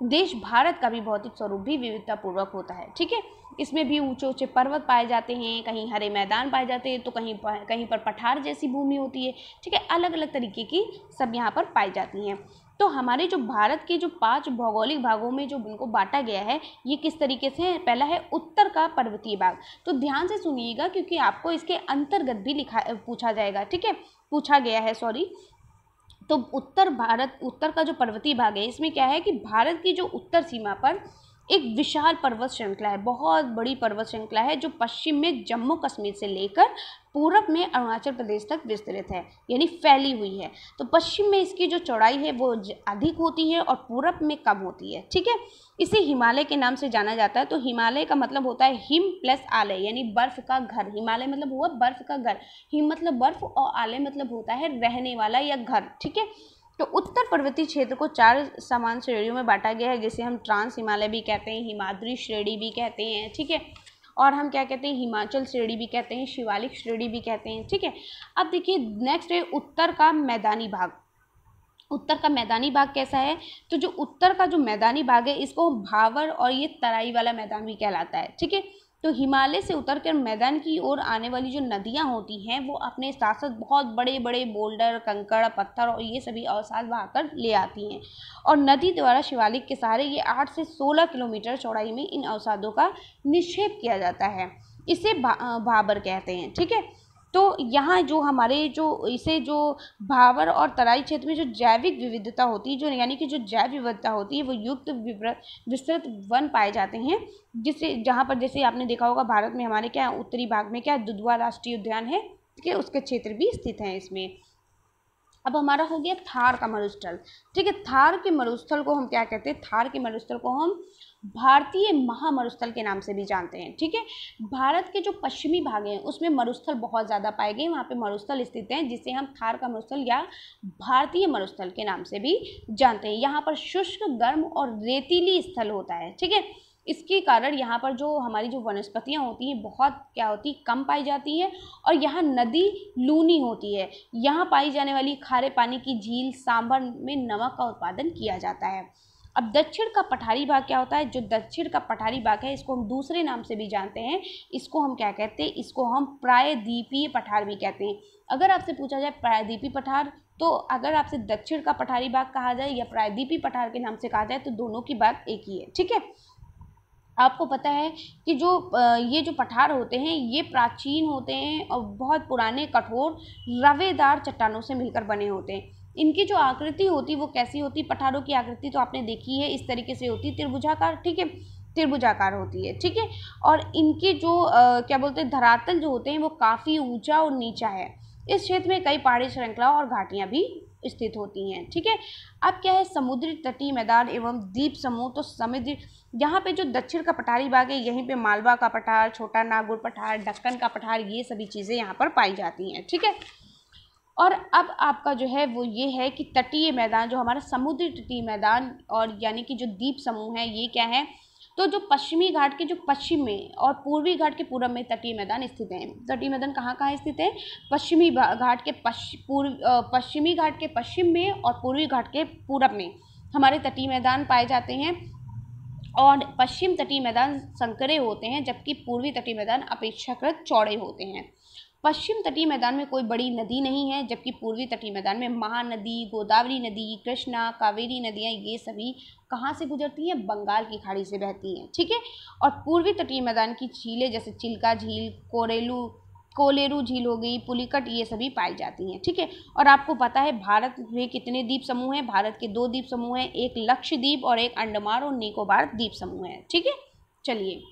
देश भारत का भी भौतिक स्वरूप भी विविधतापूर्वक होता है, ठीक है। इसमें भी ऊंचे ऊंचे पर्वत पाए जाते हैं, कहीं हरे मैदान पाए जाते हैं, तो कहीं पर पठार जैसी भूमि होती है, ठीक है। अलग अलग तरीके की सब यहाँ पर पाई जाती हैं। तो हमारे जो भारत के जो 5 भौगोलिक भागों में जो इनको बांटा गया है, ये किस तरीके से है? पहला है उत्तर का पर्वतीय भाग। तो ध्यान से सुनिएगा क्योंकि आपको इसके अंतर्गत भी पूछा जाएगा, ठीक है, पूछा गया है, सॉरी। तो उत्तर का जो पर्वतीय भाग है, इसमें क्या है कि भारत की जो उत्तर सीमा पर एक विशाल पर्वत श्रृंखला है, बहुत बड़ी पर्वत श्रृंखला है जो पश्चिम में जम्मू कश्मीर से लेकर पूरब में अरुणाचल प्रदेश तक विस्तृत है, यानी फैली हुई है। तो पश्चिम में इसकी जो चौड़ाई है वो अधिक होती है और पूरब में कम होती है, ठीक है। इसे हिमालय के नाम से जाना जाता है। तो हिमालय का मतलब होता है हिम प्लस आलय, यानी बर्फ का घर। हिमालय मतलब हुआ बर्फ का घर, हिम मतलब बर्फ और आलय मतलब होता है रहने वाला या घर, ठीक है। तो उत्तर पर्वतीय क्षेत्र को 4 समान श्रेणियों में बांटा गया है, जिसे हम ट्रांस हिमालय भी कहते हैं, हिमाद्री श्रेणी भी कहते हैं, ठीक है। और हम क्या कहते हैं, हिमाचल श्रेणी भी कहते हैं, शिवालिक श्रेणी भी कहते हैं, ठीक है। अब देखिए नेक्स्ट है उत्तर का मैदानी भाग। उत्तर का मैदानी भाग कैसा है, तो जो उत्तर का जो मैदानी भाग है इसको भावर और ये तराई वाला मैदान भी कहलाता है, ठीक है। तो हिमालय से उतर कर मैदान की ओर आने वाली जो नदियां होती हैं वो अपने साथ साथ बहुत बड़े बड़े बोल्डर, कंकड़, पत्थर और ये सभी अवसाद बहाकर ले आती हैं और नदी द्वारा शिवालिक के सहारे ये 8 से 16 किलोमीटर चौड़ाई में इन अवसादों का निक्षेप किया जाता है। इसे भाबर कहते हैं, ठीक है। तो यहाँ जो हमारे जो इसे जो भावर और तराई क्षेत्र में जो जैविक विविधता होती है, जो यानी कि जो जैव विविधता होती है वो युक्त विस्तृत वन पाए जाते हैं, जिससे जहाँ पर जैसे आपने देखा होगा भारत में हमारे क्या उत्तरी भाग में क्या दुधवा राष्ट्रीय उद्यान है, ठीक है, उसके क्षेत्र भी स्थित हैं इसमें। अब हमारा हो गया थार का मरुस्थल, ठीक है। थार के मरुस्थल को हम क्या कहते हैं, थार के मरुस्थल को हम भारतीय महामरुस्थल के नाम से भी जानते हैं, ठीक है। भारत के जो पश्चिमी भाग हैं उसमें मरुस्थल बहुत ज़्यादा पाए गए, वहाँ पे मरुस्थल स्थित हैं जिसे हम थार का मरुस्थल या भारतीय मरुस्थल के नाम से भी जानते हैं। यहाँ पर शुष्क, गर्म और रेतीली स्थल होता है, ठीक है। इसके कारण यहाँ पर जो हमारी जो वनस्पतियाँ होती हैं बहुत क्या होती कम पाई जाती है और यहाँ नदी लूनी होती है। यहाँ पाई जाने वाली खारे पानी की झील सांभर में नमक का उत्पादन किया जाता है। अब दक्षिण का पठारी भाग क्या होता है, जो दक्षिण का पठारी भाग है इसको हम दूसरे नाम से भी जानते हैं, इसको हम क्या कहते हैं, इसको हम प्रायद्वीपीय पठार भी कहते हैं। अगर आपसे पूछा जाए प्रायद्वीपीय पठार, तो अगर आपसे दक्षिण का पठारी भाग कहा जाए या प्रायद्वीपीय पठार के नाम से कहा जाए तो दोनों की बात एक ही है, ठीक है। आपको पता है कि जो ये जो पठार होते हैं ये प्राचीन होते हैं और बहुत पुराने कठोर रवेदार चट्टानों से मिलकर बने होते हैं। इनकी जो आकृति होती है वो कैसी होती है, पठारों की आकृति तो आपने देखी है, इस तरीके से होती है, त्रिभुजाकार, ठीक है, त्रिभुजाकार होती है, ठीक है। और इनके जो क्या बोलते हैं धरातल जो होते हैं वो काफ़ी ऊंचा और नीचा है। इस क्षेत्र में कई पहाड़ी श्रृंखला और घाटियाँ भी स्थित होती हैं, ठीक है। अब क्या है, समुद्री तटीय मैदान एवं द्वीप समूह। तो समुद्री यहाँ पे जो दक्षिण का पठारी भाग है यहीं पे मालवा का पठार, छोटा नागौर पठार, दक्कन का पठार, ये सभी चीज़ें यहाँ पर पाई जाती हैं, ठीक है। और अब आपका जो है वो ये है कि तटीय मैदान, जो हमारा समुद्री तटीय मैदान और यानी कि जो द्वीप समूह है ये क्या है, तो जो पश्चिमी घाट के जो पश्चिम में और पूर्वी घाट के पूर्व में तटीय मैदान स्थित हैं। तटीय मैदान कहाँ कहाँ स्थित है, पश्चिमी घाट के पश्चिमी घाट के पश्चिम में और पूर्वी घाट के पूरब में हमारे तटीय मैदान पाए जाते हैं और पश्चिम तटीय मैदान संकरे होते हैं जबकि पूर्वी तटीय मैदान अपेक्षाकृत चौड़े होते हैं। पश्चिम तटीय मैदान में कोई बड़ी नदी नहीं है जबकि पूर्वी तटीय मैदान में महानदी, गोदावरी नदी, कृष्णा, कावेरी नदियाँ ये सभी कहाँ से गुजरती हैं, बंगाल की खाड़ी से बहती हैं, ठीक है। और पूर्वी तटीय मैदान की झीलें जैसे चिल्का झील, कोलेरू झील हो गई, पुलिकट, ये सभी पाई जाती हैं, ठीक है। और आपको पता है भारत में कितने द्वीप समूह हैं, भारत के 2 द्वीप समूह हैं, एक लक्षद्वीप और एक अंडमान और निकोबार द्वीप समूह है, ठीक है। चलिए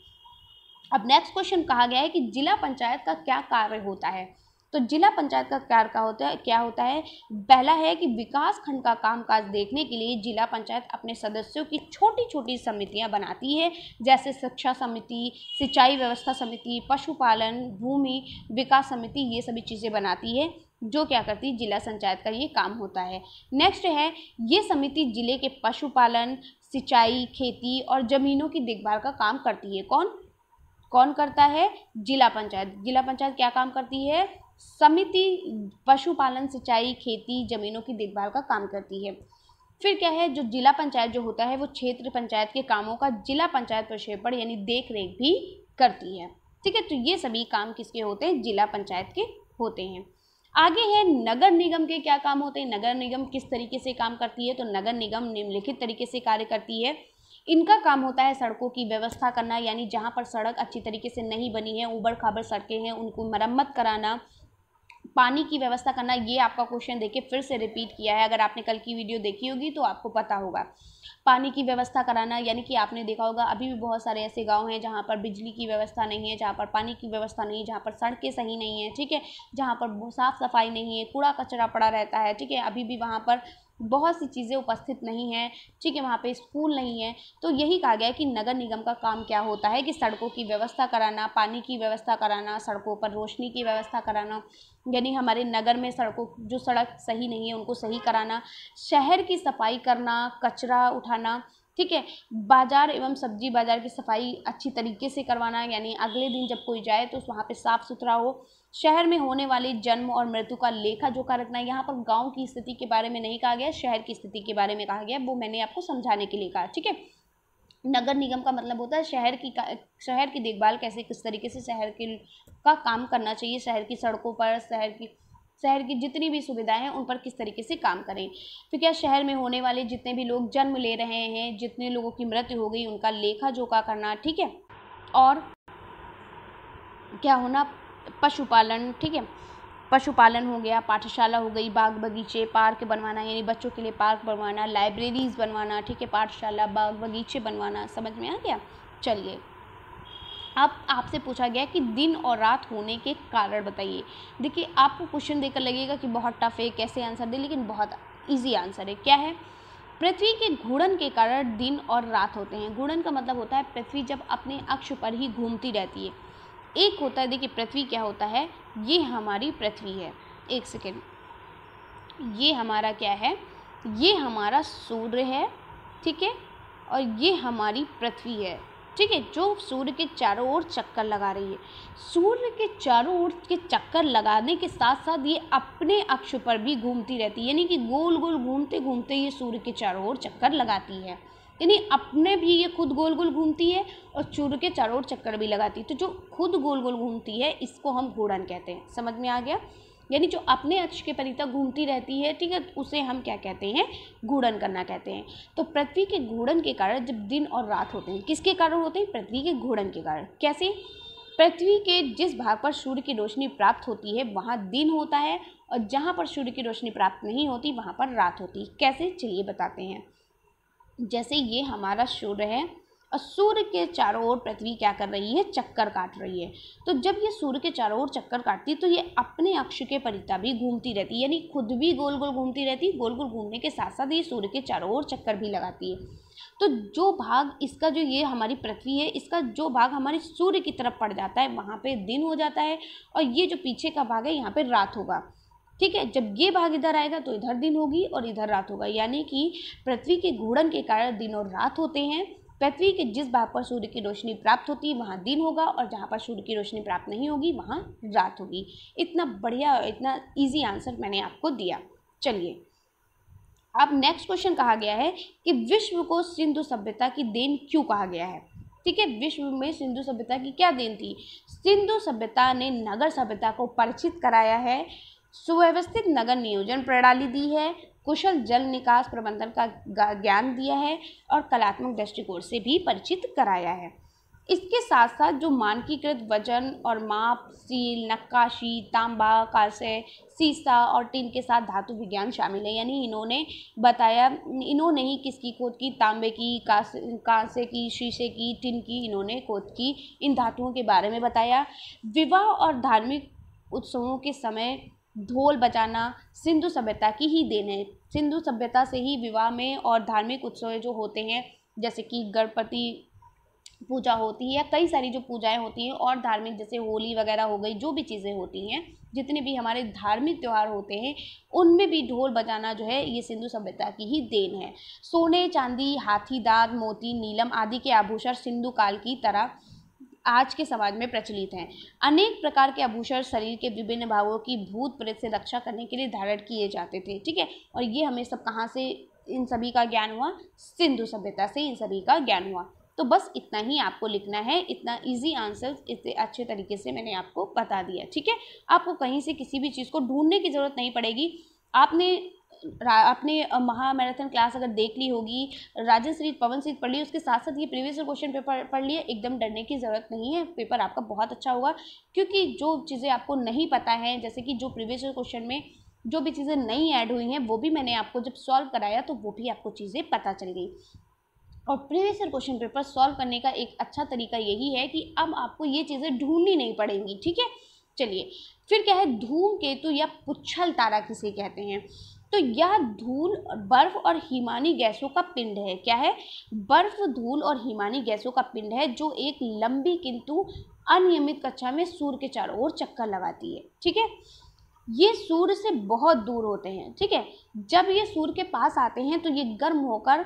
अब नेक्स्ट क्वेश्चन कहा गया है कि जिला पंचायत का क्या कार्य होता है। तो जिला पंचायत का कार्य क्या होता है, पहला है कि विकास खंड का कामकाज देखने के लिए जिला पंचायत अपने सदस्यों की छोटी छोटी समितियां बनाती है, जैसे शिक्षा समिति, सिंचाई व्यवस्था समिति, पशुपालन, भूमि विकास समिति, ये सभी चीज़ें बनाती है जो क्या करती है, जिला पंचायत का ये काम होता है। नेक्स्ट है, ये समिति जिले के पशुपालन, सिंचाई, खेती और जमीनों की देखभाल का काम करती है। कौन करता है, जिला पंचायत। जिला पंचायत क्या काम करती है, समिति पशुपालन, सिंचाई, खेती, जमीनों की देखभाल का काम करती है। फिर क्या है, जो जिला पंचायत जो होता है वो क्षेत्र पंचायत के कामों का जिला पंचायत प्रक्षेपण यानी देख रेख भी करती है, ठीक है। तो ये सभी काम किसके होते हैं, जिला पंचायत के होते हैं। आगे है नगर निगम के क्या काम होते हैं, नगर निगम किस तरीके से काम करती है, तो नगर निगम निम्नलिखित तरीके से कार्य करती है। इनका काम होता है सड़कों की व्यवस्था करना, यानी जहाँ पर सड़क अच्छी तरीके से नहीं बनी है, ऊबड़ खाबड़ सड़कें हैं, उनको मरम्मत कराना, पानी की व्यवस्था करना, ये आपका क्वेश्चन देखिए फिर से रिपीट किया है, अगर आपने कल की वीडियो देखी होगी तो आपको पता होगा। पानी की व्यवस्था कराना यानी कि आपने देखा होगा अभी भी बहुत सारे ऐसे गांव हैं जहां पर बिजली की व्यवस्था नहीं है, जहां पर पानी की व्यवस्था नहीं है, जहां पर सड़कें सही नहीं है, ठीक है, जहां पर साफ सफाई नहीं है, कूड़ा कचरा पड़ा रहता है, ठीक है, अभी भी वहां पर बहुत सी चीज़ें उपस्थित नहीं हैं, ठीक है, वहाँ पे स्कूल नहीं है। तो यही कहा गया है कि नगर निगम का काम क्या होता है कि सड़कों की व्यवस्था कराना, पानी की व्यवस्था कराना, सड़कों पर रोशनी की व्यवस्था कराना, यानी हमारे नगर में सड़कों जो सड़क सही नहीं है उनको सही कराना, शहर की सफाई करना, कचरा उठाना, ठीक है, बाजार एवं सब्जी बाजार की सफाई अच्छी तरीके से करवाना, यानी अगले दिन जब कोई जाए तो वहाँ पे साफ़ सुथरा हो। शहर में होने वाले जन्म और मृत्यु का लेखा जोखा रखना, यहाँ पर गांव की स्थिति के बारे में नहीं कहा गया, शहर की स्थिति के बारे में कहा गया, वो मैंने आपको समझाने के लिए कहा, ठीक है। नगर निगम का मतलब होता है शहर की देखभाल कैसे किस तरीके से का काम करना चाहिए, शहर की सड़कों पर, शहर की जितनी भी सुविधाएं हैं उन पर किस तरीके से काम करें। फिर क्या, शहर में होने वाले जितने भी लोग जन्म ले रहे हैं, जितने लोगों की मृत्यु हो गई, उनका लेखा जोखा करना, ठीक है। और क्या होना, पशुपालन, ठीक है, पशुपालन हो गया, पाठशाला हो गई, बाग बगीचे, पार्क बनवाना, यानी बच्चों के लिए पार्क बनवाना, लाइब्रेरीज बनवाना, ठीक है, पाठशाला बाग बगीचे बनवाना। समझ में आ गया। चलिए, अब आपसे पूछा गया कि दिन और रात होने के कारण बताइए। देखिए, आपको क्वेश्चन देकर लगेगा कि बहुत टफ है, कैसे आंसर दे, लेकिन बहुत ईजी आंसर है। क्या है, पृथ्वी के घूर्णन के कारण दिन और रात होते हैं। घूर्णन का मतलब होता है पृथ्वी जब अपने अक्ष पर ही घूमती रहती है। एक होता है, देखिए पृथ्वी क्या होता है, ये हमारी पृथ्वी है, एक सेकेंड, ये हमारा क्या है, ये हमारा सूर्य है, ठीक है, और ये हमारी पृथ्वी है, ठीक है, जो सूर्य के चारों ओर चक्कर लगा रही है। सूर्य के चारों ओर के चक्कर लगाने के साथ साथ ये अपने अक्ष पर भी घूमती रहती है, यानी कि गोल गोल घूमते घूमते ये सूर्य के चारों ओर चक्कर लगाती है, यानी अपने भी ये खुद गोल गोल घूमती है और सूर्य के चारों ओर चक्कर भी लगाती है। तो जो खुद गोल गोल घूमती है इसको हम घूर्णन कहते हैं। समझ में आ गया। यानी जो अपने अक्ष के परितः घूमती रहती है, ठीक है, उसे हम क्या कहते हैं, घूर्णन करना कहते हैं। तो पृथ्वी के घूर्णन के कारण जब दिन और रात होते हैं, किसके कारण होते हैं, पृथ्वी के घूर्णन के कारण। कैसे, पृथ्वी के जिस भाग पर सूर्य की रोशनी प्राप्त होती है वहाँ दिन होता है, और जहाँ पर सूर्य की रोशनी प्राप्त नहीं होती वहाँ पर रात होती है। कैसे, चलिए बताते हैं। जैसे ये हमारा सूर्य है और सूर्य के चारों ओर पृथ्वी क्या कर रही है, चक्कर काट रही है। तो जब ये सूर्य के चारों ओर चक्कर काटती है तो ये अपने अक्ष के परितः भी घूमती रहती है, यानी खुद भी गोल गोल घूमती रहती है। गोल गोल घूमने के साथ साथ ये सूर्य के चारों ओर चक्कर भी लगाती है। तो जो भाग इसका, जो ये हमारी पृथ्वी है, इसका जो भाग हमारे सूर्य की तरफ पड़ जाता है वहाँ पे दिन हो जाता है, और ये जो पीछे का भाग है यहाँ पे रात होगा, ठीक है। जब ये भाग इधर आएगा तो इधर दिन होगी और इधर रात होगा, यानी कि पृथ्वी के घूर्णन के कारण दिन और रात होते हैं। पृथ्वी के जिस भाग पर सूर्य की रोशनी प्राप्त होती है वहाँ दिन होगा, और जहाँ पर सूर्य की रोशनी प्राप्त नहीं होगी वहाँ रात होगी। इतना बढ़िया, इतना इजी आंसर मैंने आपको दिया। चलिए, अब नेक्स्ट क्वेश्चन कहा गया है कि विश्व को सिंधु सभ्यता की देन क्यों कहा गया है, ठीक है। विश्व में सिंधु सभ्यता की क्या देन थी। सिंधु सभ्यता ने नगर सभ्यता को परिचित कराया है, सुव्यवस्थित नगर नियोजन प्रणाली दी है, कुशल जल निकास प्रबंधन का ज्ञान दिया है, और कलात्मक दृष्टिकोण से भी परिचित कराया है। इसके साथ साथ जो मानकीकृत वजन और माप, सील, नक्काशी, तांबा, कांसे, सीसा और टिन के साथ धातु विज्ञान शामिल है। यानी इन्होंने बताया, इन्होंने ही किसकी खोज की, तांबे की, कांसे की, शीशे की, टिन की इन्होंने खोज की, इन धातुओं के बारे में बताया। विवाह और धार्मिक उत्सवों के समय ढोल बजाना सिंधु सभ्यता की ही देन है। सिंधु सभ्यता से ही विवाह में और धार्मिक उत्सव जो होते हैं, जैसे कि गणपति पूजा होती है, या कई सारी जो पूजाएं होती हैं, और धार्मिक जैसे होली वगैरह हो गई, जो भी चीज़ें होती हैं, जितने भी हमारे धार्मिक त्यौहार होते हैं उनमें भी ढोल बजाना जो है ये सिंधु सभ्यता की ही देन है। सोने, चांदी, हाथी दांत, मोती, नीलम आदि के आभूषण सिंधु काल की तरह आज के समाज में प्रचलित हैं। अनेक प्रकार के आभूषण शरीर के विभिन्न भागों की भूत प्रेत से रक्षा करने के लिए धारण किए जाते थे, ठीक है। और ये हमें सब कहाँ से इन सभी का ज्ञान हुआ, सिंधु सभ्यता से इन सभी का ज्ञान हुआ। तो बस इतना ही आपको लिखना है, इतना इजी आंसर इतने अच्छे तरीके से मैंने आपको बता दिया, ठीक है। आपको कहीं से किसी भी चीज़ को ढूंढने की ज़रूरत नहीं पड़ेगी। आपने आपने महामैराथन क्लास अगर देख ली होगी, राजन सीरीज, पवन सीरीज पढ़ ली, उसके साथ साथ ये प्रीवियस ईयर क्वेश्चन पेपर पढ़ लिए, एकदम डरने की ज़रूरत नहीं है, पेपर आपका बहुत अच्छा होगा। क्योंकि जो चीज़ें आपको नहीं पता है, जैसे कि जो प्रीवियस ईयर क्वेश्चन में जो भी चीज़ें नई ऐड हुई हैं वो भी मैंने आपको जब सॉल्व कराया तो वो भी आपको चीज़ें पता चल गई। और previous year question paper solve करने का एक अच्छा तरीका यही है कि अब आपको ये चीज़ें ढूंढनी नहीं पड़ेंगी, ठीक है। चलिए, फिर क्या है, धूमकेतु या पुच्छल तारा किसे कहते हैं? तो यह धूल, बर्फ और हिमानी गैसों का पिंड है। क्या है? बर्फ, धूल और हिमानी गैसों का पिंड है जो एक लंबी किंतु अनियमित कक्षा में सूर्य के चारों ओर चक्कर लगाती है, ठीक है। ये सूर्य से बहुत दूर होते हैं, ठीक है। जब ये सूर्य के पास आते हैं तो ये गर्म होकर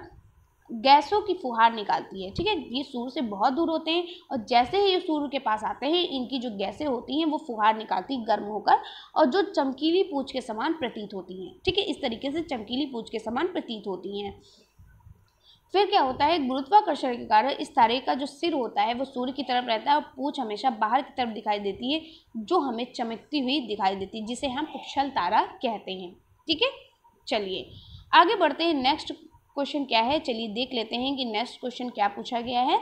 गैसों की फुहार निकालती है, ठीक है। ये सूर्य से बहुत दूर होते हैं और जैसे ही ये सूर्य के पास आते हैं इनकी जो गैसें होती हैं वो फुहार निकालती गर्म होकर, और जो चमकीली पूंछ के समान प्रतीत होती हैं, ठीक है। इस तरीके से चमकीली पूंछ के समान प्रतीत होती हैं। फिर क्या होता है, गुरुत्वाकर्षण के कारण इस तारे का जो सिर होता है वो सूर्य की तरफ रहता है और पूंछ हमेशा बाहर की तरफ दिखाई देती है, जो हमें चमकती हुई दिखाई देती है, जिसे हम पुच्छल तारा कहते हैं, ठीक है। चलिए आगे बढ़ते हैं, नेक्स्ट क्वेश्चन क्या है, चलिए देख लेते हैं कि नेक्स्ट क्वेश्चन क्या पूछा गया है।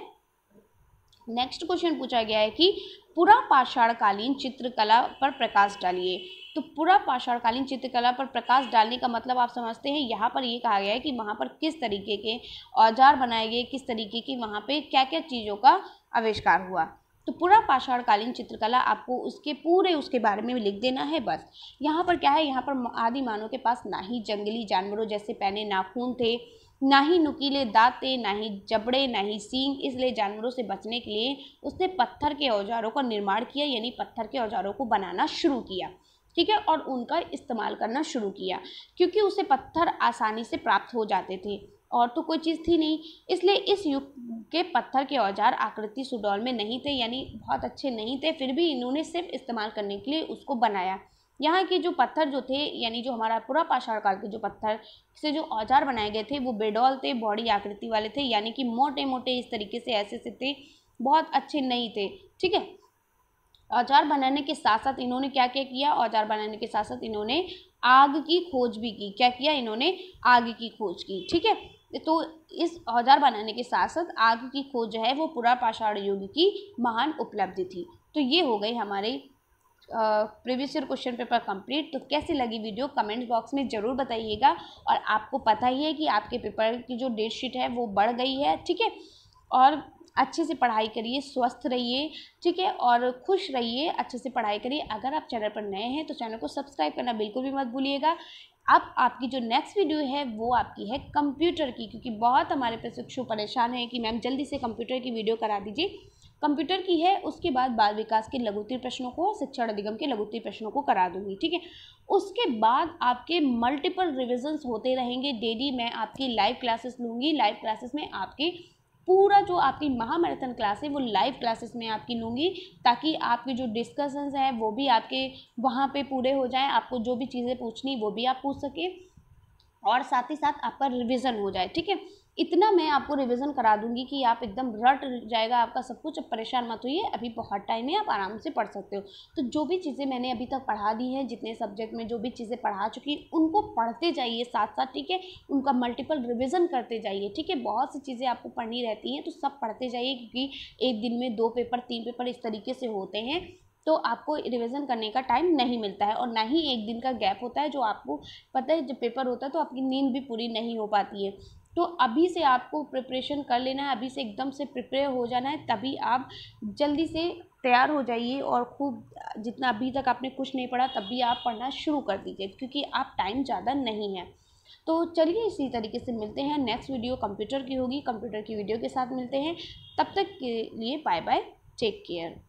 नेक्स्ट क्वेश्चन पूछा गया है कि पुरा पाषाणकालीन चित्रकला पर प्रकाश डालिए। तो पुरा पाषाणकालीन चित्रकला पर प्रकाश डालने का मतलब आप समझते हैं, यहाँ पर ये कहा गया है कि वहाँ पर किस तरीके के औजार बनाए गए, किस तरीके की वहाँ पे क्या क्या चीज़ों का आविष्कार हुआ। तो पुरा पाषाणकालीन चित्रकला आपको उसके बारे में लिख देना है बस। यहाँ पर क्या है, यहाँ पर आदि मानव के पास ना ही जंगली जानवरों जैसे पैने नाखून थे, ना ही नुकीले दांत थे, ना ही जबड़े, ना ही सींग, इसलिए जानवरों से बचने के लिए उसने पत्थर के औजारों का निर्माण किया, यानी पत्थर के औजारों को बनाना शुरू किया, ठीक है, और उनका इस्तेमाल करना शुरू किया, क्योंकि उसे पत्थर आसानी से प्राप्त हो जाते थे और तो कोई चीज़ थी नहीं, इसलिए इस युग के पत्थर के औजार आकृति सुडौल में नहीं थे, यानी बहुत अच्छे नहीं थे, फिर भी इन्होंने सिर्फ इस्तेमाल करने के लिए उसको बनाया। यहाँ के जो पत्थर जो थे, यानी जो हमारा पुरा पाषाण काल के जो पत्थर से जो औजार बनाए गए थे वो बेडौल थे, बॉडी आकृति वाले थे, यानी कि मोटे मोटे इस तरीके से ऐसे से थे, बहुत अच्छे नहीं थे, ठीक है। औजार बनाने के साथ साथ इन्होंने क्या क्या किया, औजार बनाने के साथ साथ इन्होंने आग की खोज भी की। क्या किया इन्होंने? आग की खोज की, ठीक है। तो इस औजार बनाने के साथ साथ आग की खोज जो है वो पुरा पाषाण युग की महान उपलब्धि थी। तो ये हो गई हमारे previous year question paper complete. तो कैसी लगी वीडियो कमेंट बॉक्स में ज़रूर बताइएगा, और आपको पता ही है कि आपके पेपर की जो डेट शीट है वो बढ़ गई है, ठीक है। और अच्छे से पढ़ाई करिए, स्वस्थ रहिए, ठीक है, और खुश रहिए, अच्छे से पढ़ाई करिए। अगर आप चैनल पर नए हैं तो चैनल को सब्सक्राइब करना बिल्कुल भी मत भूलिएगा। अब आपकी जो नेक्स्ट वीडियो है वो आपकी है कंप्यूटर की, क्योंकि बहुत हमारे प्रशिक्षु परेशान हैं कि मैम जल्दी से कंप्यूटर की वीडियो करा दीजिए। कंप्यूटर की है, उसके बाद बाल विकास के लघुत्तरीय प्रश्नों को, शिक्षण अधिगम के लघुत्तरीय प्रश्नों को करा दूंगी, ठीक है। उसके बाद आपके मल्टीपल रिविजन्स होते रहेंगे डेली। मैं आपकी लाइव क्लासेस लूँगी, लाइव क्लासेस में आपके पूरा जो आपकी महामैराथन क्लास है वो लाइव क्लासेस में आपकी लूँगी, ताकि आपके जो डिस्कशंस हैं वो भी आपके वहाँ पे पूरे हो जाएं, आपको जो भी चीज़ें पूछनी वो भी आप पूछ सकें, और साथ ही साथ आपका रिवीजन हो जाए, ठीक है। इतना मैं आपको रिवीजन करा दूंगी कि आप एकदम रट जाएगा आपका सब कुछ। अब परेशान मत होइए, अभी बहुत टाइम है, आप आराम से पढ़ सकते हो। तो जो भी चीज़ें मैंने अभी तक पढ़ा दी हैं, जितने सब्जेक्ट में जो भी चीज़ें पढ़ा चुकी उनको पढ़ते जाइए साथ साथ, ठीक है। उनका मल्टीपल रिविज़न करते जाइए, ठीक है। बहुत सी चीज़ें आपको पढ़नी रहती हैं तो सब पढ़ते जाइए, क्योंकि एक दिन में 2 पेपर 3 पेपर इस तरीके से होते हैं, तो आपको रिवीजन करने का टाइम नहीं मिलता है, और ना ही एक दिन का गैप होता है। जो आपको पता है जब पेपर होता है तो आपकी नींद भी पूरी नहीं हो पाती है। तो अभी से आपको प्रिपरेशन कर लेना है, अभी से एकदम से प्रिपेयर हो जाना है, तभी आप जल्दी से तैयार हो जाइए, और खूब जितना अभी तक आपने कुछ नहीं पढ़ा तब भी आप पढ़ना शुरू कर दीजिए, क्योंकि आप टाइम ज़्यादा नहीं है। तो चलिए इसी तरीके से मिलते हैं, नेक्स्ट वीडियो कंप्यूटर की होगी, कंप्यूटर की वीडियो के साथ मिलते हैं। तब तक के लिए बाय बाय, टेक केयर।